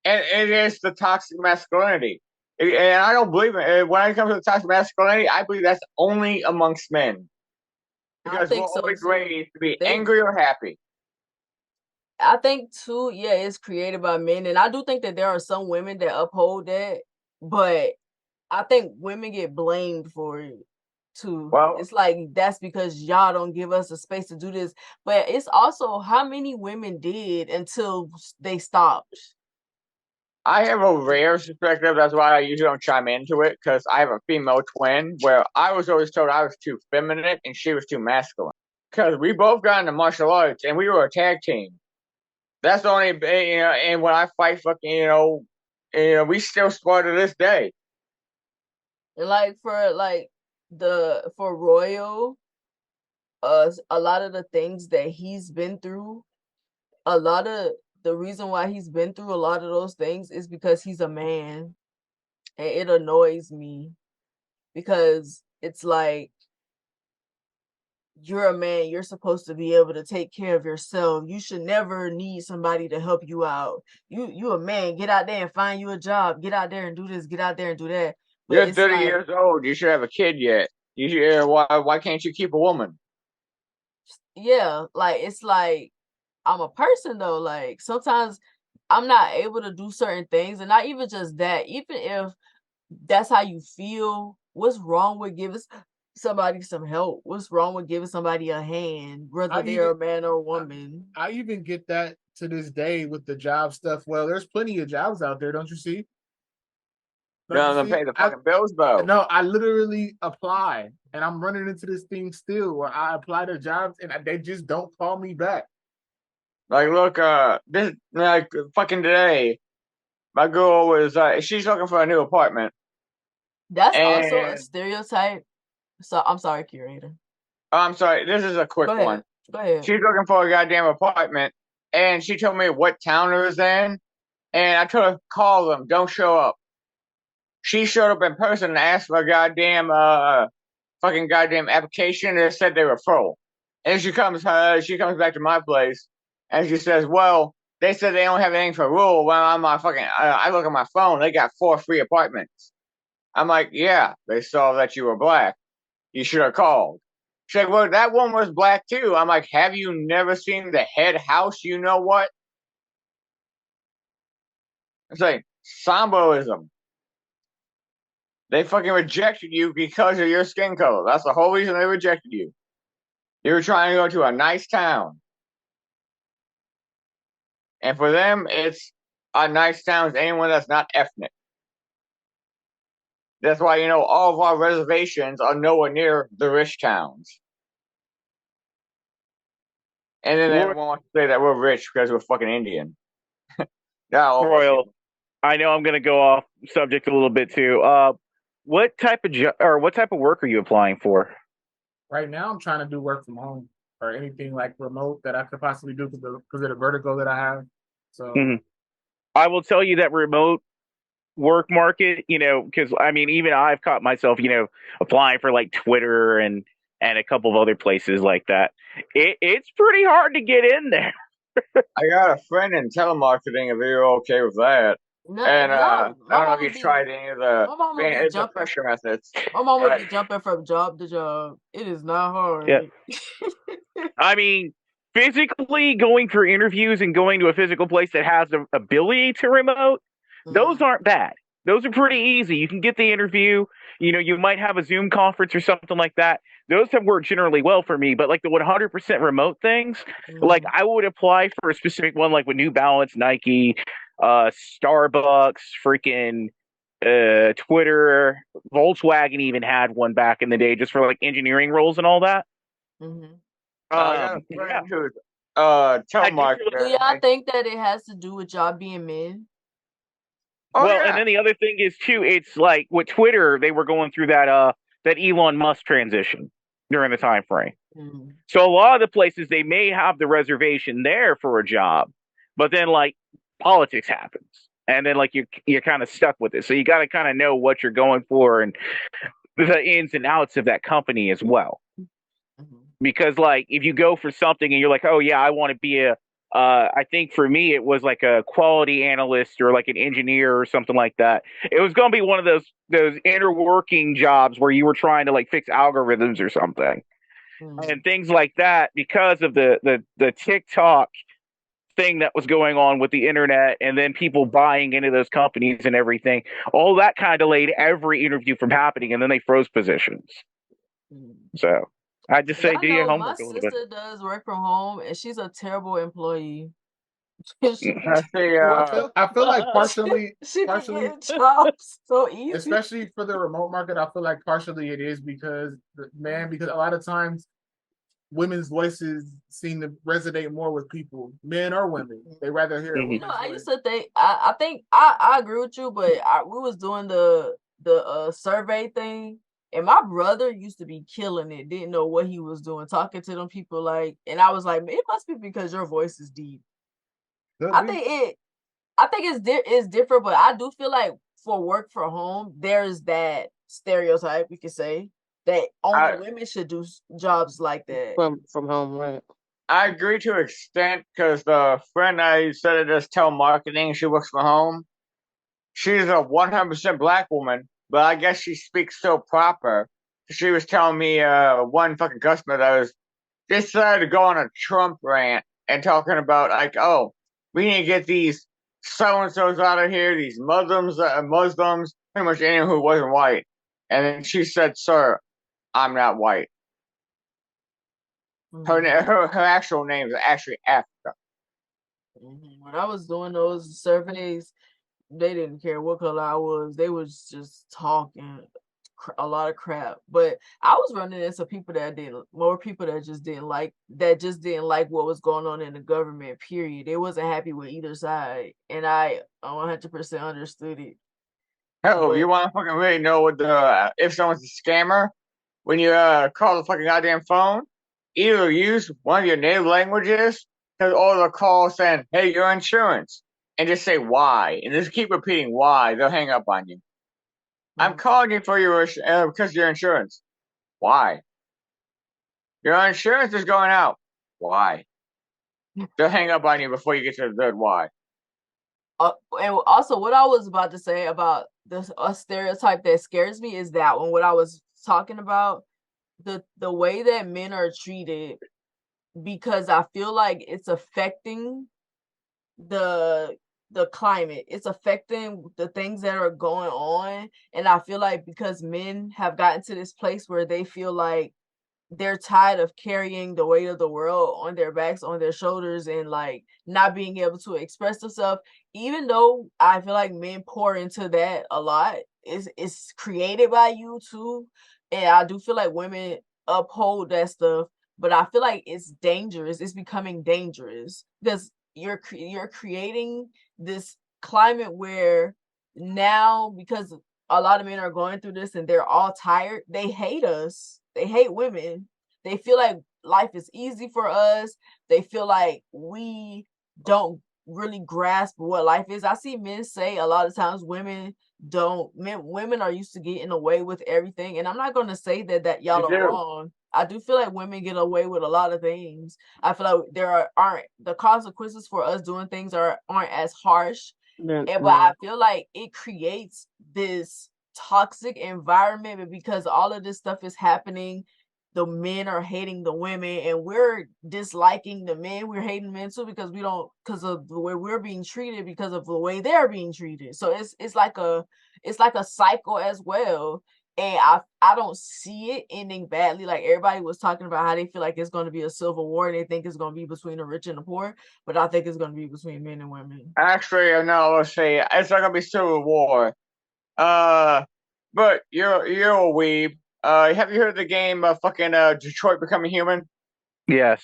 And it is the toxic masculinity. And I don't believe it. When it comes to the toxic masculinity, I believe that's only amongst men. Because we're always raised to be angry or happy. I think too, yeah, it's created by men. And I do think that there are some women that uphold that, but I think women get blamed for it too. Well, it's like that's because y'all don't give us a space to do this. But it's also how many women did until they stopped. I have a rare perspective. That's why I usually don't chime into it, because I have a female twin where I was always told I was too feminine and she was too masculine. Because we both got into martial arts and we were a tag team. That's the only, and when I fight, fucking, we still spar to this day. And like for Royal, a lot of the things that he's been through, a lot of the reason why he's been through a lot of those things is because he's a man. And it annoys me because it's like, you're a man, you're supposed to be able to take care of yourself. You should never need somebody to help you out. You a man, get out there and find you a job. Get out there and do this, get out there and do that. But you're 30 years old. You should have a kid yet. You should, why can't you keep a woman? Yeah, like it's like I'm a person though. Like sometimes I'm not able to do certain things, and not even just that. Even if that's how you feel, what's wrong with giving somebody some help? What's wrong with giving somebody a hand, whether they're a man or a woman? I even get that to this day with the job stuff. Well, there's plenty of jobs out there, don't you see? Don't pay the fucking bills, though. No, I literally apply, and I'm running into this thing still where I apply to jobs and they just don't call me back. Like, look, this like fucking today, my girl was she's looking for a new apartment. That's also a stereotype. So I'm sorry, Curator. I'm sorry. This is a quick one. Go ahead. She's looking for a goddamn apartment, and she told me what town it was in, and I told her call them, don't show up. She showed up in person and asked for a goddamn fucking goddamn application, and it said they were full. And she comes back to my place, and she says, "Well, they said they don't have anything for rural." Well, I'm my fucking. I look at my phone. They got 4 free apartments. I'm like, yeah, they saw that you were black. You should have called. She's like, well, that one was black too. I'm like, have you never seen the head house? You know what? It's like Samboism. They fucking rejected you because of your skin color. That's the whole reason they rejected you. You were trying to go to a nice town. And for them, it's a nice town is anyone that's not ethnic. That's why, all of our reservations are nowhere near the rich towns. And then everyone wants to say that we're rich because we're fucking Indian. Royal, I know I'm going to go off subject a little bit too. What type of work are you applying for? Right now, I'm trying to do work from home or anything like remote that I could possibly do because of the vertigo that I have. So, I will tell you that remote work market, because I mean, even I've caught myself, applying for like Twitter and a couple of other places like that. It's pretty hard to get in there. I got a friend in telemarketing if you're okay with that. No, And no, I my don't know mom if you would be tried any of the my mom would be the jumping. pressure methods. My mom would But be jumping from job to job. It is not Yeah. hard. I mean, physically going for interviews and going to a physical place that has the ability to remote, those aren't bad. Those are pretty easy. You can get the interview. You know, you might have a Zoom conference or something like that. Those have worked generally well for me. But like the 100% remote things, like I would apply for a specific one, like with New Balance, Nike, Starbucks, freaking Twitter, Volkswagen even had one back in the day just for like engineering roles and all that. Mm-hmm. I got a Yeah. friend who's I do feel telemarketer. Do y'all think that it has to do with y'all being men? Oh Well, yeah. and then the other thing is too, it's like with Twitter, they were going through that Elon Musk transition during the time frame. Mm-hmm. So a lot of the places they may have the reservation there for a job, but then like politics happens. And then like you're kind of stuck with it. So you gotta kind of know what you're going for and the ins and outs of that company as well. Because like if you go for something and you're like, oh yeah, I want to be a I think for me it was like a quality analyst or like an engineer or something like that. It was going to be one of those inner working jobs where you were trying to like fix algorithms or something and things like that because of the TikTok thing that was going on with the internet and then people buying into those companies and everything. All that kind of delayed every interview from happening and then they froze positions. So I just say Y'all do your know my homework a little bit. sister does work from home, and she's a terrible employee. Let's see, I feel like partially, she can get jobs so easy. especially for the remote market. I feel like partially it is because because a lot of times women's voices seem to resonate more with people, men or women. They rather hear a You woman's know, I voice. used to think I think I agree with you, but we was doing the survey thing, and my brother used to be killing it, didn't know what he was doing, talking to them people like, and I was like, it must be because your voice is deep. I think it's different, but I do feel like for work from home, there's that stereotype we could say that only women should do jobs like that from home, right? I agree to an extent because the friend I said it does telemarketing, she works from home. She's a 100% black woman, but I guess she speaks so proper. She was telling me one fucking customer that was decided to go on a Trump rant and talking about like, oh, we need to get these so and so's out of here, these Muslims, pretty much anyone who wasn't white. And then she said, "Sir, I'm not white." Her actual name is actually Africa. When I was doing those surveys, they didn't care what color I was. They was just talking a lot of crap. But I was running into people that just didn't like what was going on in the government. Period. They wasn't happy with either side, and I 100% understood it. Hell, if you want to fucking really know what if someone's a scammer, when you call the fucking goddamn phone, either use one of your native languages, or they'll call saying, "Hey, your insurance," and just say why, and just keep repeating why. They'll hang up on you. I'm calling you for your because of your insurance. Why? Your insurance is going out. Why? They'll hang up on you before you get to the third why. And also, what I was about to say about a stereotype that scares me is that when what I was talking about the way that men are treated, because I feel like it's affecting the climate. It's affecting the things that are going on, and I feel like because men have gotten to this place where they feel like they're tired of carrying the weight of the world on their backs, on their shoulders, and like not being able to express themselves. Even though I feel like men pour into that a lot, it's created by you too, and I do feel like women uphold that stuff. But I feel like it's dangerous. It's becoming dangerous because you're creating this climate where now, because a lot of men are going through this and they're all tired, they hate us. They hate women. They feel like life is easy for us. They feel like we don't really grasp what life is. I see men say a lot of times women are used to getting away with everything, and I'm not going to say that y'all are wrong. I do feel like women get away with a lot of things. I feel like there aren't the consequences for us doing things aren't as harsh. But I feel like it creates this toxic environment, but because all of this stuff is happening, the men are hating the women, and we're disliking the men. We're hating men too because of the way we're being treated, because of the way they're being treated. So it's like a cycle as well. And I don't see it ending badly. Like everybody was talking about how they feel like it's going to be a civil war. They think it's going to be between the rich and the poor, but I think it's going to be between men and women. Actually, no. Let's see. It's not gonna be civil war. But you're a weeb. Have you heard of the game fucking Detroit Becoming Human? Yes.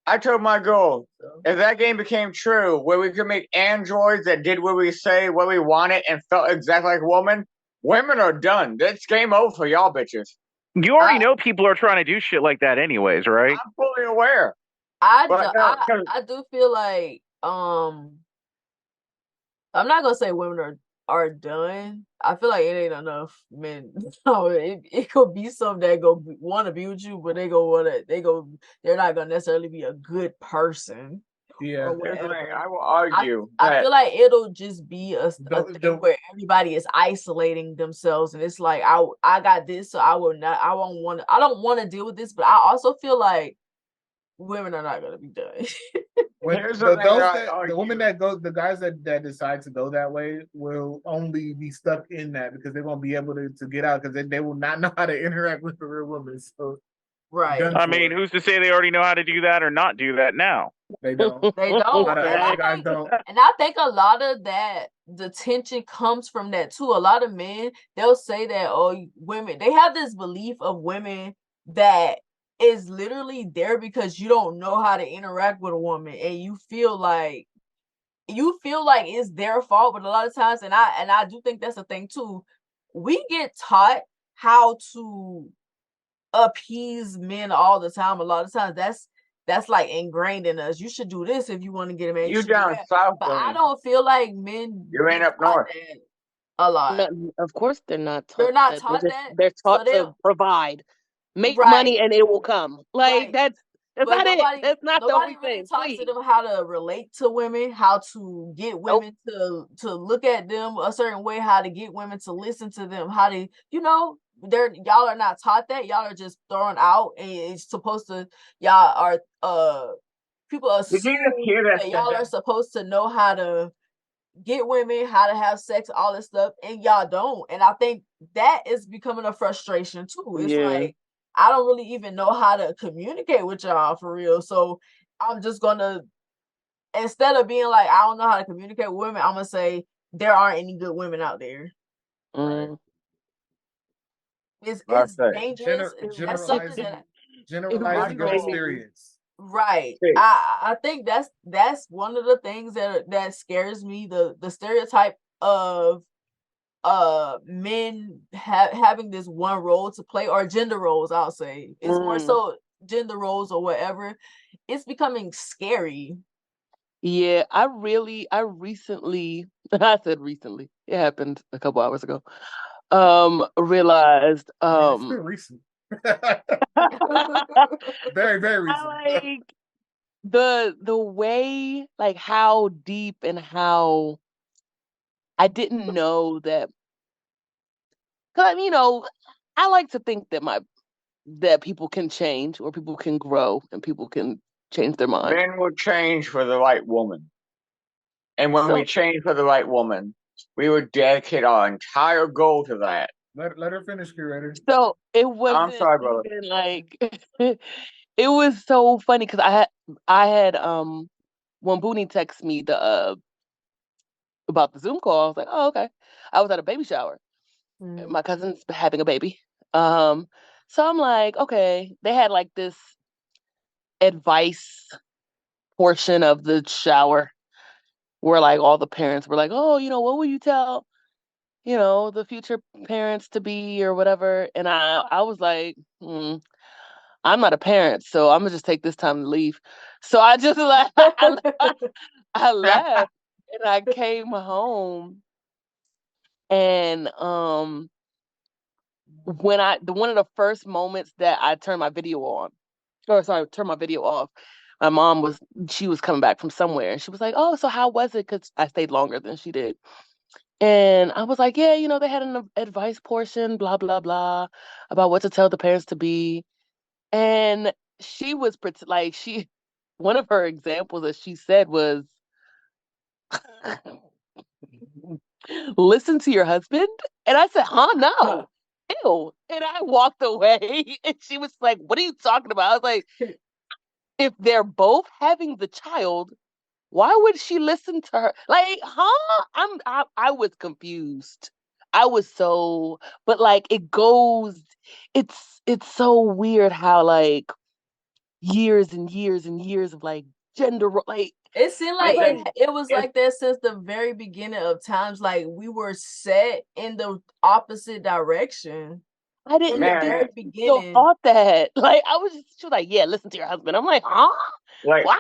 I told my girl, if that game became true, where we could make androids that did what we say, what we wanted, and felt exactly like a woman, women are done. That's game over for y'all bitches. You already know people are trying to do shit like that anyways, right? I'm fully aware. I do feel like I'm not gonna say women are done. I feel like it ain't enough men. So it could be some that want to be with you, but they're not gonna necessarily be a good person. Yeah, I will argue. I feel like it'll just be a thing where everybody is isolating themselves, and it's like I got this, so I don't want to deal with this. But I also feel like women are not gonna be done. The guys that decide to go that way will only be stuck in that because they won't be able to get out because they will not know how to interact with the real woman. So, right. I mean, who's to say they already know how to do that or not do that now? They don't. They don't. And I think a lot of that, the tension comes from that too. A lot of men, they'll say that, women, they have this belief of women that is literally there because you don't know how to interact with a woman, and you feel like it's their fault. But a lot of times, and I do think that's a thing too, we get taught how to appease men all the time. A lot of times that's like ingrained in us. You should do this if you want to get a man. You down south, but I don't feel like men. You ain't up north. A lot. No, of course, they're not taught. They're not taught that. They're taught to provide, make money, and it will come. Like that's not it. That's not the only thing. Nobody to them how to relate to women, how to get women to look at them a certain way, how to get women to listen to them, how to y'all are not taught that. Y'all are just thrown out, and it's supposed to. Y'all are people assume that y'all are supposed to know how to get women, how to have sex, all this stuff, and y'all don't. And I think that is becoming a frustration too. It's like I don't really even know how to communicate with y'all for real. So I'm just gonna, instead of being like I don't know how to communicate with women, I'm gonna say there aren't any good women out there. It's dangerous. Generalizing your experience. Right. I think that's one of the things that scares me, the stereotype of men having this one role to play, or gender roles. I'll say it's more so gender roles or whatever. It's becoming scary. Yeah, I recently I said recently, it happened a couple hours ago, realized it's been recent. Very, very recent. Like the way, like how deep and how I didn't know that, cause I like to think that people can change, or people can grow, and people can change their mind. Men will change for the right woman, and when we change for the right woman, we would dedicate our entire goal to that. Let her finish, Curator. So it wasn't. I'm sorry, brother. Like it was so funny because I had when Boonie texted me about the Zoom call, I was like, oh, okay. I was at a baby shower. My cousin's having a baby. So I'm like, okay. They had like this advice portion of the shower where like all the parents were like, oh, what will you tell, the future parents to be or whatever. And I was like, I'm not a parent, so I'm gonna just take this time to leave. So I just left. I left and I came home, and one of the first moments that I turned my video on, or sorry, turned my video off, my mom was coming back from somewhere, and she was like, "Oh, so how was it?" Because I stayed longer than she did, and I was like, "Yeah, they had an advice portion, blah blah blah, about what to tell the parents to be," and she was like one of her examples that she said was, "Listen to your husband," and I said, "Huh, no." Ew. And I walked away, and she was like, "What are you talking about?" I was like, if they're both having the child, why would she listen to her? Like, huh? I was confused. I was so, but like it's so weird how like years and years and years of like gender like it seemed like it was like that since the very beginning of times. Like we were set in the opposite direction. I didn't in the very still beginning. thought that. Like she was like, "Yeah, listen to your husband." I'm like, "Huh? Like, what?"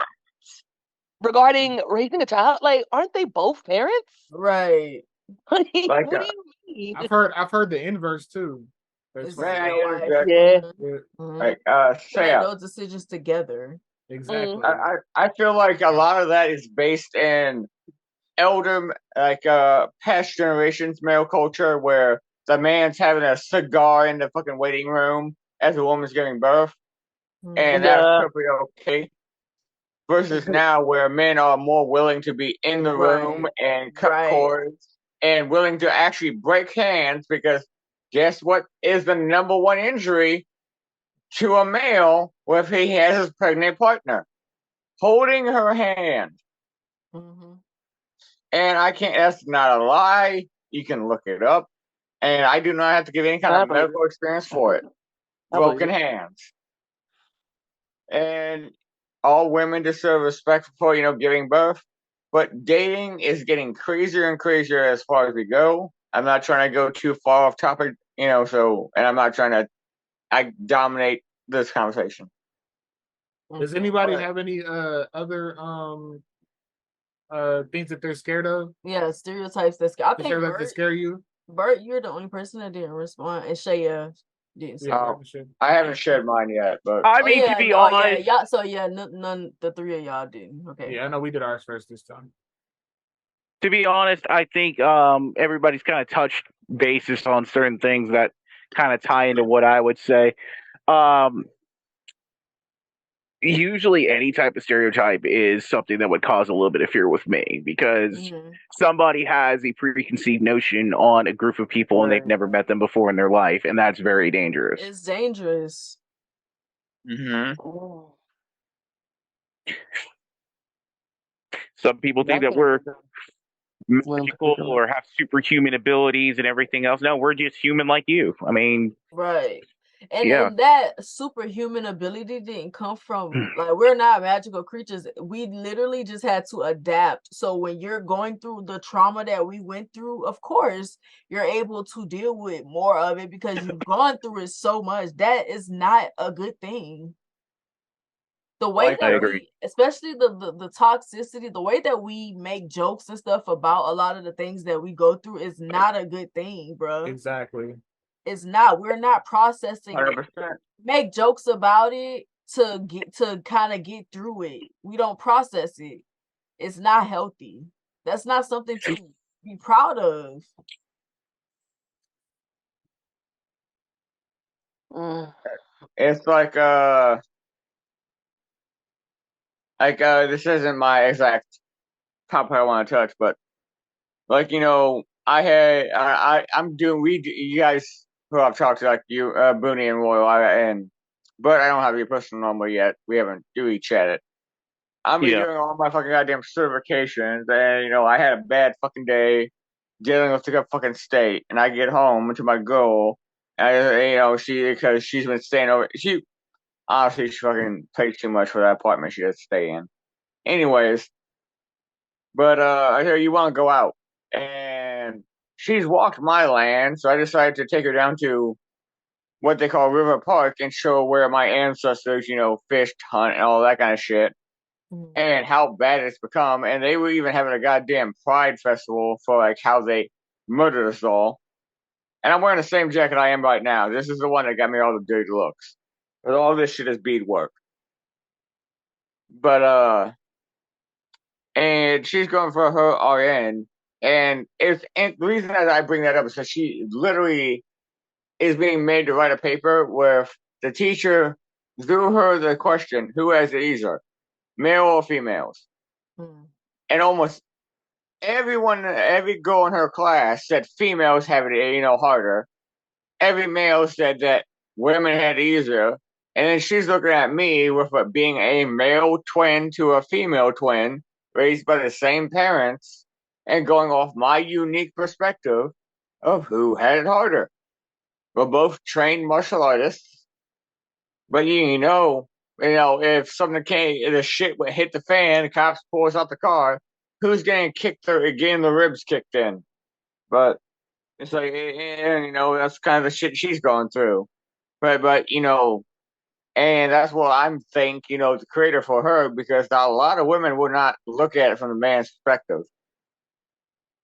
Regarding raising a child, like, aren't they both parents? Right. Like, Like, what do you mean? I've heard the inverse too. That's This is right. your wife. Yeah. Mhm. like, We make Seye, those decisions together. Exactly. I feel like a lot of that is based in elder, like past generations male culture, where the man's having a cigar in the fucking waiting room as the woman's giving birth, and that's Yeah. perfectly okay. Versus now, where men are more willing to be in the room and cut cords and willing to actually break hands, because guess what is the number one injury to a male if he has his pregnant partner? Holding her hand. Mm-hmm. And I can't, that's not a lie. You can look it up. And I do not have to give any kind of medical experience for it. Broken hands. And all women deserve respect for, giving birth. But dating is getting crazier and crazier as far as we go. I'm not trying to go too far off topic, and I'm not trying to dominate this conversation. Does anybody have any other things that they're scared of? Yeah, stereotypes that scare. I think Bert, that scare you. Bert, you're the only person that didn't respond, and Seye didn't say. I haven't shared mine yet, but I mean, to be honest, y'all. So yeah, none. The three of y'all didn't. Okay. Yeah, I know we did ours first this time. To be honest, I think everybody's kind of touched bases on certain things that kind of tie into what I would say. Usually any type of stereotype is something that would cause a little bit of fear with me, because somebody has a preconceived notion on a group of people and they've never met them before in their life, and that's very dangerous. It's dangerous. Some people think that we're magical or have superhuman abilities and everything else. No, we're just human like you. I mean, right. And that superhuman ability didn't come from, like, we're not magical creatures. We literally just had to adapt. So when you're going through the trauma that we went through, of course, you're able to deal with more of it because you've gone through it so much. That is not a good thing. The way that we, especially the toxicity, the way that we make jokes and stuff about a lot of the things that we go through is not a good thing, bro. Exactly. It's not. We're not processing 100%. it. Make jokes about it to kind of get through it. We don't process it. It's not healthy. That's not something to be proud of. It's like this isn't my exact topic I want to touch, but like, I'm doing, you guys who I've talked to, like you, Boonie and Royal, but I don't have your personal number yet. We haven't chatted. I'm doing all my fucking goddamn certifications, and I had a bad fucking day dealing with the fucking state, and I get home to my girl, and because she's been staying over, honestly, she fucking pays too much for that apartment she has to stay in. Anyways, but I hear you want to go out, and she's walked my land, so I decided to take her down to what they call River Park and show where my ancestors, fished, hunt, and all that kind of shit, and how bad it's become. And they were even having a goddamn pride festival for like how they murdered us all. And I'm wearing the same jacket I am right now. This is the one that got me all the dirty looks. But all this shit is beadwork. But and she's going for her RN, and the reason that I bring that up is that she literally is being made to write a paper where the teacher threw her the question, who has it easier, male or females? And almost every girl in her class said females have it, harder. Every male said that women had it easier. And then she's looking at me with being a male twin to a female twin, raised by the same parents, and going off my unique perspective of who had it harder. We're both trained martial artists, but if something the shit would hit the fan, the cops pull us out the car, who's getting the ribs kicked in? But it's like, that's kind of the shit she's going through. But and that's what I'm the creator for her, because a lot of women would not look at it from the man's perspective.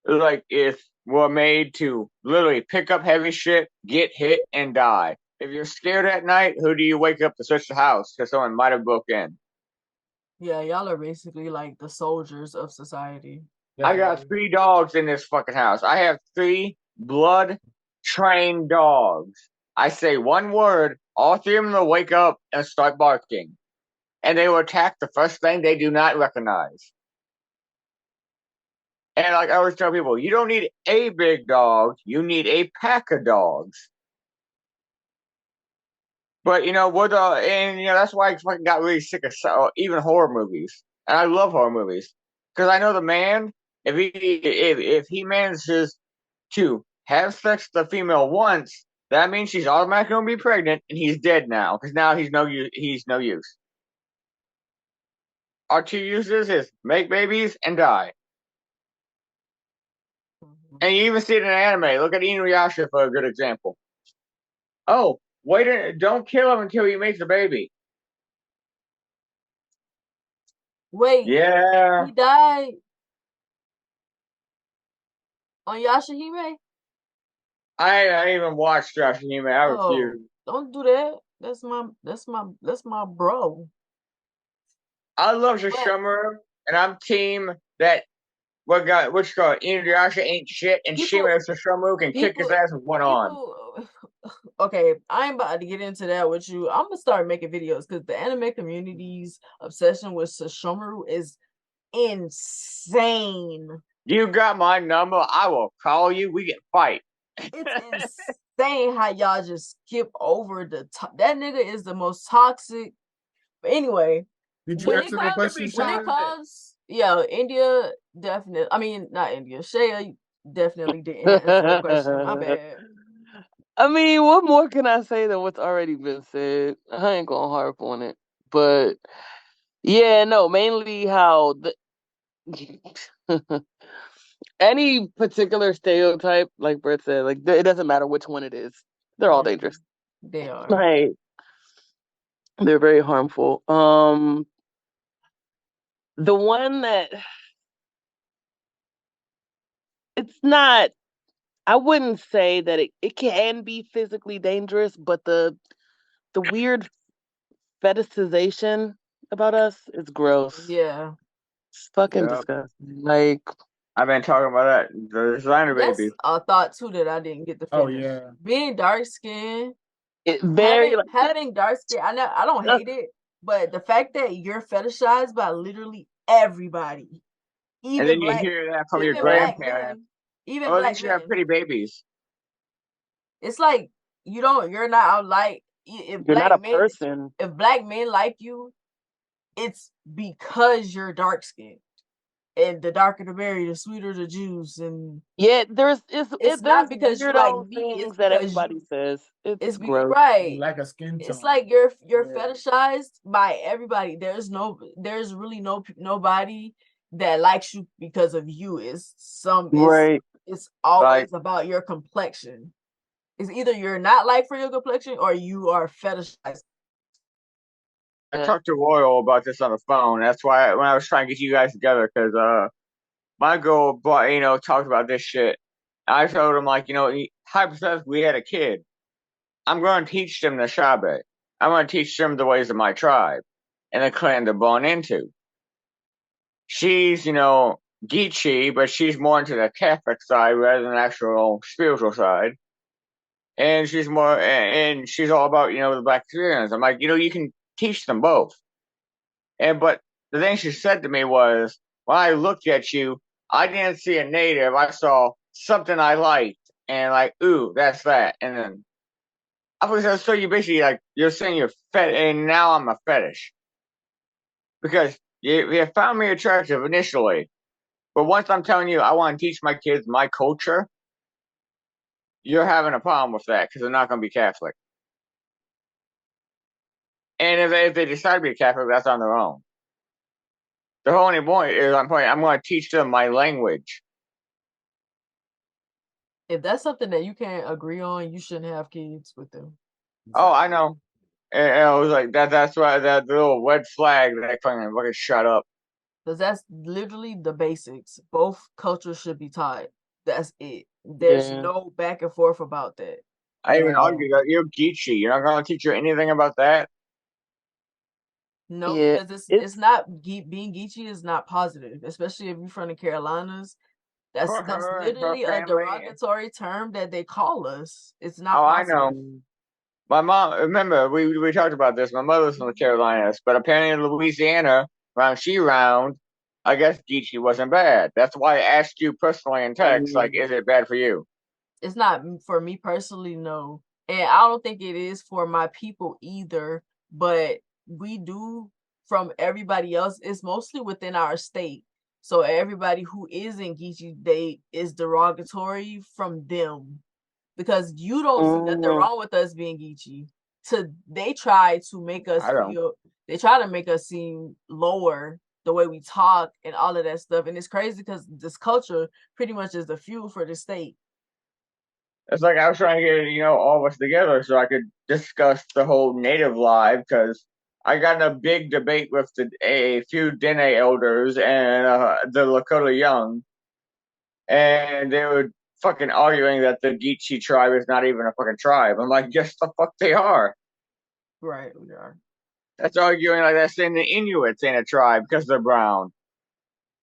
Like, if we're made to literally pick up heavy shit, get hit, and die. If you're scared at night, who do you wake up to search the house? Because someone might have broke in. Yeah, y'all are basically like the soldiers of society. Definitely. I got 3 dogs in this fucking house. I have 3 blood-trained dogs. I say one word, all 3 of them will wake up and start barking. And they will attack the first thing they do not recognize. And like I always tell people, you don't need a big dog, you need a pack of dogs. But that's why I fucking got really sick of even horror movies. And I love horror movies. Because I know the man, if he manages to have sex with the female once, that means she's automatically going to be pregnant, and he's dead now. Because now he's no use. Our 2 uses is make babies and die. And you even see it in anime. Look at Inuyasha for a good example. Oh, don't kill him until he makes a baby. Wait. Yeah. He died on Yashahime? I even watched Yashahime. I refuse. Don't do that. That's my bro. I love Sesshomaru, and I'm team that Inuyasha ain't shit, and Shima Sesshomaru can kick his ass with one arm. Okay, I'm about to get into that with you. I'm gonna start making videos because the anime community's obsession with Sesshomaru is insane. You got my number. I will call you. We can fight. It's insane how y'all just skip over the top. That nigga is the most toxic. But anyway, did you answer the question? When it comes, India definitely. I mean, not India. Seye definitely didn't answer the question. My bad. I mean, what more can I say than what's already been said? I ain't gonna harp on it, but yeah, no, mainly how any particular stereotype, like Bert said, like it doesn't matter which one it is, they're all dangerous. They are. Right. They're very harmful. The one that it's not, I wouldn't say that it can be physically dangerous, but the weird fetishization about us is gross. Yeah. It's fucking disgusting. Like, I've been talking about that. The designer babies. That's a thought too that I didn't get to finish. Oh yeah. Being dark skinned, having dark skin, I don't hate it, but the fact that you're fetishized by literally everybody. Even and then you hear that from your grandparents. Even at least you have pretty babies. It's like you're not like if you're not a person. If black men like you, it's because you're dark skinned. And the darker the berry, the sweeter the juice. And it's not because you like me, things that everybody says. It's gross. Right. Like a skin tone. It's like you're fetishized by everybody. There's really nobody that likes you because of you. It's always about your complexion. It's either you're not like for your complexion or you are fetishized. I talked to Royal about this on the phone. That's why when I was trying to get you guys together, because my girl brought, talked about this shit. I told him, like, hypothetically, we had a kid. I'm going to teach them the Shabe. I'm going to teach them the ways of my tribe and the clan they're born into. She's, Geechee, but she's more into the Catholic side rather than the actual spiritual side. And she's more, and she's all about, the black experience. I'm like, you can teach them both. But the thing she said to me was, when I looked at you, I didn't see a native. I saw something I liked, and like, ooh, that's that. And then I was so you basically like you're saying you're and now I'm a fetish because you found me attractive initially, but once I'm telling you I want to teach my kids my culture, you're having a problem with that because they're not going to be Catholic. And if they decide to be Catholic, that's on their own. The only point is I'm going to teach them my language. If that's something that you can't agree on, you shouldn't have kids with them. Oh, I know. And I was like, that's why that little red flag that I fucking shut up. Because that's literally the basics. Both cultures should be taught. That's it. There's no back and forth about that. I even argue that you're Geechee. You're not going to teach her anything about that? No, because it's not being Geechee is not positive, especially if you're from the Carolinas. That's literally a derogatory term that they call us. It's not positive. I know. My mom, remember, we talked about this. My mother's from the Carolinas, but apparently in Louisiana, round, I guess Geechee wasn't bad. That's why I asked you personally in text, like, is it bad for you? It's not for me personally, no. And I don't think it is for my people either, but we do from everybody else. It's mostly within our state. So everybody who is in Geechee, they is derogatory from them. Because you don't see nothing wrong with us being Geechee. They try to make us they try to make us seem lower the way we talk and all of that stuff. And it's crazy because this culture pretty much is the fuel for the state. It's like I was trying to get, all of us together so I could discuss the whole native life because I got in a big debate with a few Dene elders and the Lakota Young. And they were fucking arguing that the Geechee tribe is not even a fucking tribe. I'm like, yes, the fuck they are. Right, we are. That's arguing like that's saying the Inuits ain't a tribe because they're brown.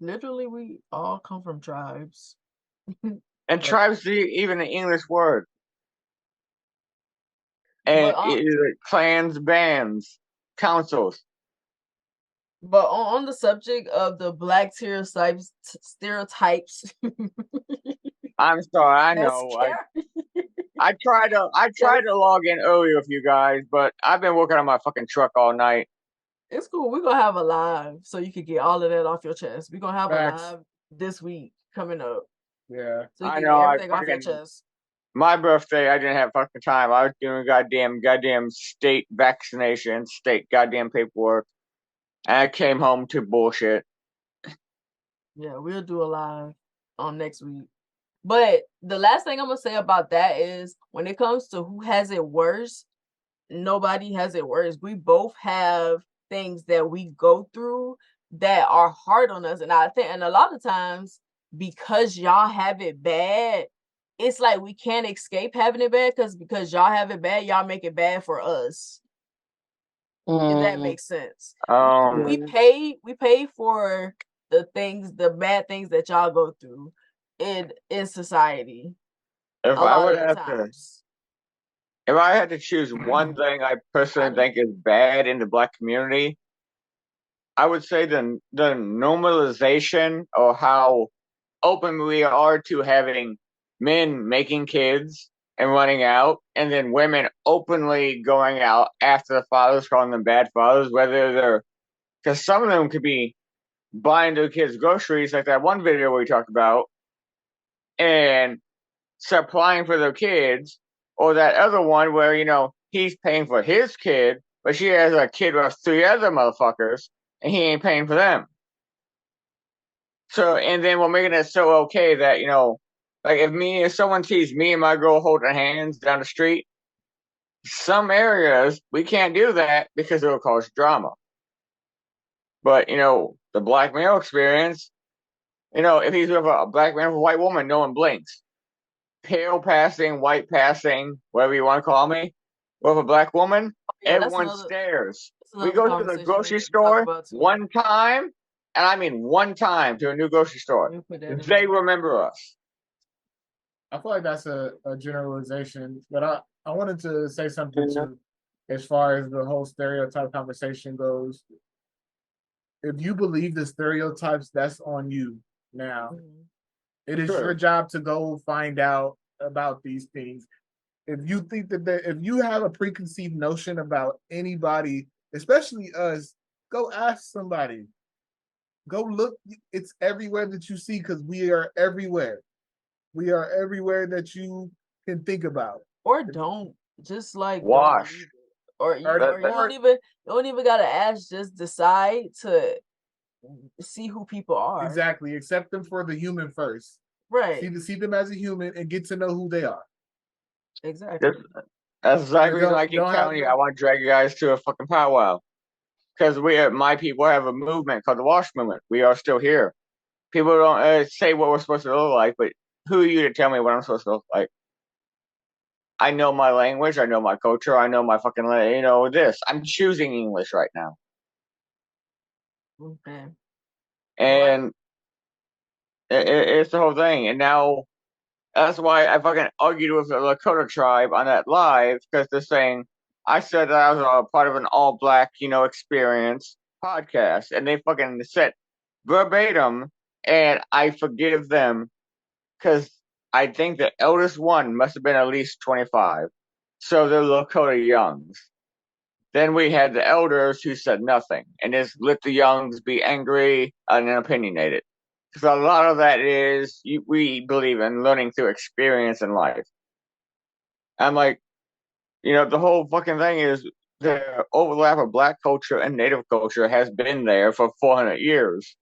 Literally, we all come from tribes. And tribes, even an English word. And clans, bands, councils. But on the subject of the black stereotypes. I'm sorry, I know. I tried to log in earlier with you guys, but I've been working on my fucking truck all night. It's cool. We're gonna have a live so you can get all of that off your chest. We're gonna have a live this week coming up. Yeah. So you can get everything off your chest. My birthday, I didn't have fucking time. I was doing goddamn state vaccination, state goddamn paperwork. And I came home to bullshit. Yeah, we'll do a live on next week. But the last thing I'm gonna say about that is when it comes to who has it worse, nobody has it worse. We both have things that we go through that are hard on us. And I think, and a lot of times, because y'all have it bad, it's like we can't escape having it bad because y'all have it bad, y'all make it bad for us. If that makes sense. We pay for the bad things that y'all go through in society. If I had to choose one thing I personally think is bad in the black community, I would say the normalization or how open we are to having men making kids and running out, and then women openly going out after the fathers, calling them bad fathers, whether they're because some of them could be buying their kids groceries, like that one video we talked about, and supplying for their kids, or that other one where he's paying for his kid, but she has a kid with 3 other motherfuckers, and he ain't paying for them. So, and then we're making it so okay that Like if someone sees me and my girl holding hands down the street, some areas we can't do that because it'll cause drama. But the black male experience, if he's with a black man with a white woman, no one blinks. Pale passing, white passing, whatever you want to call me, with a black woman, everyone stares. We go to the grocery store one time, and I mean one time to a new grocery store. They remember us. I feel like that's a generalization, but I wanted to say something too, as far as the whole stereotype conversation goes. If you believe the stereotypes, that's on you now. Mm-hmm. It is your job to go find out about these things. If you think if you have a preconceived notion about anybody, especially us, go ask somebody. Go look. It's everywhere that you see, because we are everywhere. We are everywhere that you can think about. Or don't. Just like watch. Or you don't even gotta ask, just decide to see who people are. Exactly. Accept them for the human first. Right. See them as a human and get to know who they are. Exactly. That's exactly what I keep telling you. I want to drag you guys to a fucking powwow. Because my people have a movement called the Wash Movement. We are still here. People don't say what we're supposed to look like, but who are you to tell me what I'm supposed to look like? I know my language. I know my culture. I know my fucking, this. I'm choosing English right now. Okay. And it's the whole thing. And now that's why I fucking argued with the Lakota tribe on that live, because they're saying I said that I was a part of an all black, experience podcast, and they fucking said verbatim, and I forgive them because I think the eldest one must have been at least 25. So they're Lakota youngs. Then we had the elders who said nothing, and just let the youngs be angry and opinionated. Because a lot of that is we believe in learning through experience in life. I'm like, the whole fucking thing is the overlap of black culture and native culture has been there for 400 years.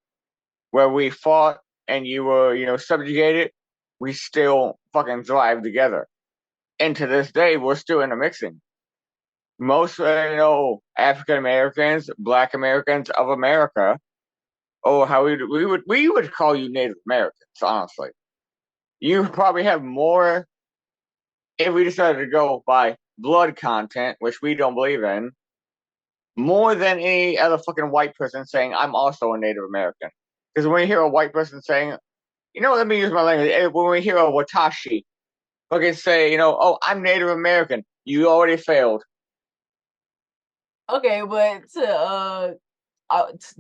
Where we fought and you were, subjugated, we still fucking thrive together. And to this day, we're still intermixing. Most, African Americans, Black Americans of America, how we would call you Native Americans, honestly. You probably have more, if we decided to go by blood content, which we don't believe in, more than any other fucking white person saying, I'm also a Native American. Because when you hear a white person saying, let me use my language, when we hear a Watashi fucking say, I'm Native American, you already failed. Okay, but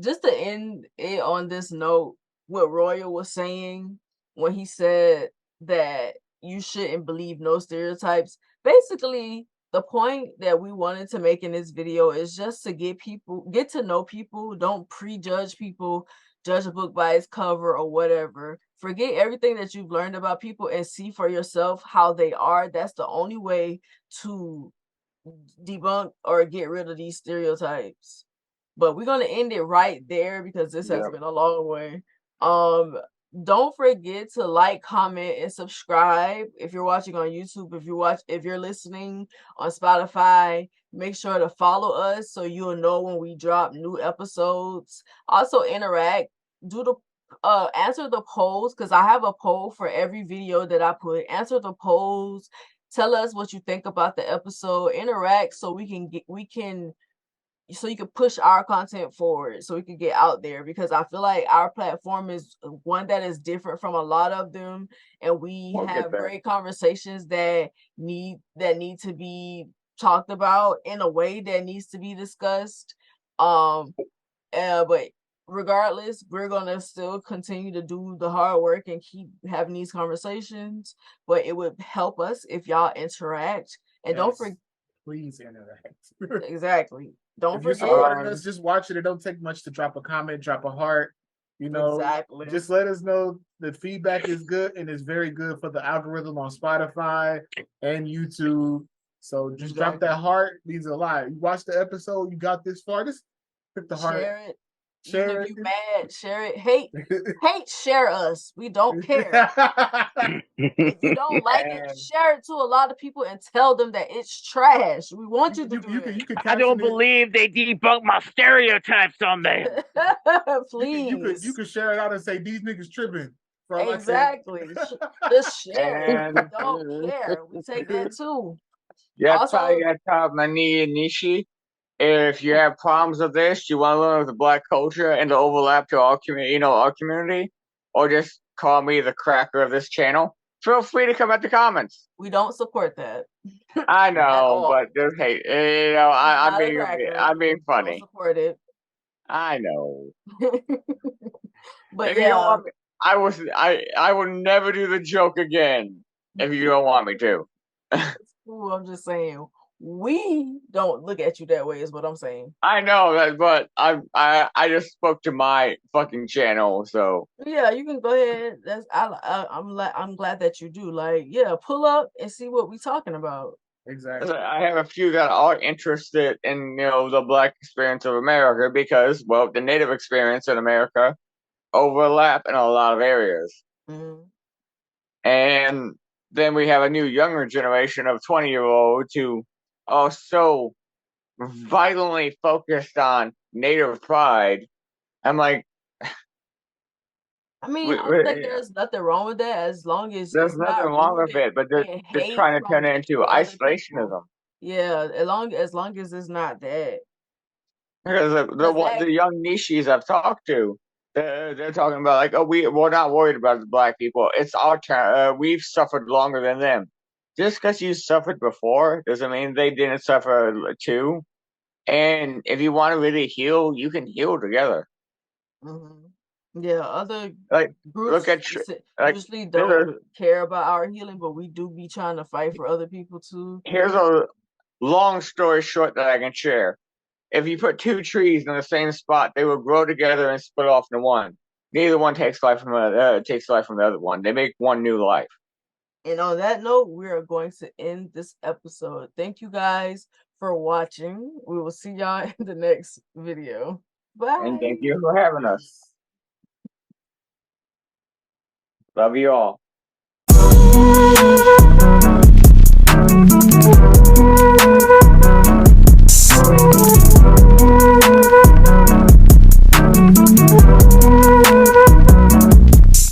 just to end it on this note, what Royal was saying when he said that you shouldn't believe no stereotypes, basically the point that we wanted to make in this video is just to get to know people. Don't prejudge people, judge a book by its cover or whatever. Forget everything that you've learned about people and see for yourself how they are. That's the only way to debunk or get rid of these stereotypes. But we're gonna end it right there because this has been a long way. Don't forget to like, comment, and subscribe if you're watching on YouTube. If you're listening on Spotify, make sure to follow us so you'll know when we drop new episodes. Also interact, answer the polls, because I have a poll for every video that I put. Answer the polls. Tell us what you think about the episode. Interact so so you can push our content forward, so we can get out there, because I feel like our platform is one that is different from a lot of them, and we have great conversations that need to be talked about in a way that needs to be discussed. But regardless, we're gonna still continue to do the hard work and keep having these conversations. But it would help us if y'all interact, and don't forget. Please interact. Exactly. Don't forget. If you're supporting us, just watch it. It don't take much to drop a comment, drop a heart. Exactly. Just let us know the feedback is good, and it's very good for the algorithm on Spotify and YouTube. So just drop that heart. Means a lot. You watch the episode, you got this far, just click the heart. Share it. Share Either you mad, share it, hate, share us. We don't care. If you don't like it, share it to a lot of people and tell them that it's trash. We want you to do it. You could I don't caption it. believe they debunked my stereotypes on them. Please. You could share it out and say these niggas tripping. For all I care. Exactly. Just share it. And We don't care. We take that too. yeah, Also- Mani and Nishi. If you have problems with this, you want to learn the black culture and the overlap to our community, our community, or just call me the cracker of this channel, feel free to come at the comments. We don't support that. I know, but there's hate. I'm being funny. Don't support it. I know. But if you don't want me, I will never do the joke again if you don't want me to. Ooh, I'm just saying, we don't look at you that way, is what I'm saying. I know that, but I just spoke to my fucking channel, so yeah, you can go ahead. I'm glad that you do. Like, yeah, pull up and see what we're talking about. Exactly. I have a few that are interested in the black experience of America because, well, the native experience in America overlap in a lot of areas. Mm-hmm. And then we have a new younger generation of 20-year-olds who are so violently focused on native pride. I'm like, I mean, I think there's nothing wrong with that as long as there's nothing wrong with it, but they're trying to turn it into isolationism. Yeah, as long as it's not that. Because the young Nishis I've talked to, they're talking about like, oh, we're not worried about the black people. It's our turn. We've suffered longer than them. Just because you suffered before doesn't mean they didn't suffer too. And if you want to really heal, you can heal together. Mm-hmm. Yeah, other look groups at usually don't care about our healing, but we do be trying to fight for other people too. Here's a long story short that I can share. If you put two trees in the same spot, they will grow together and split off into one. Neither one takes life from the other one. They make one new life. And on that note, we are going to end this episode. Thank you guys for watching. We will see y'all in the next video. Bye. And thank you for having us. Love you all.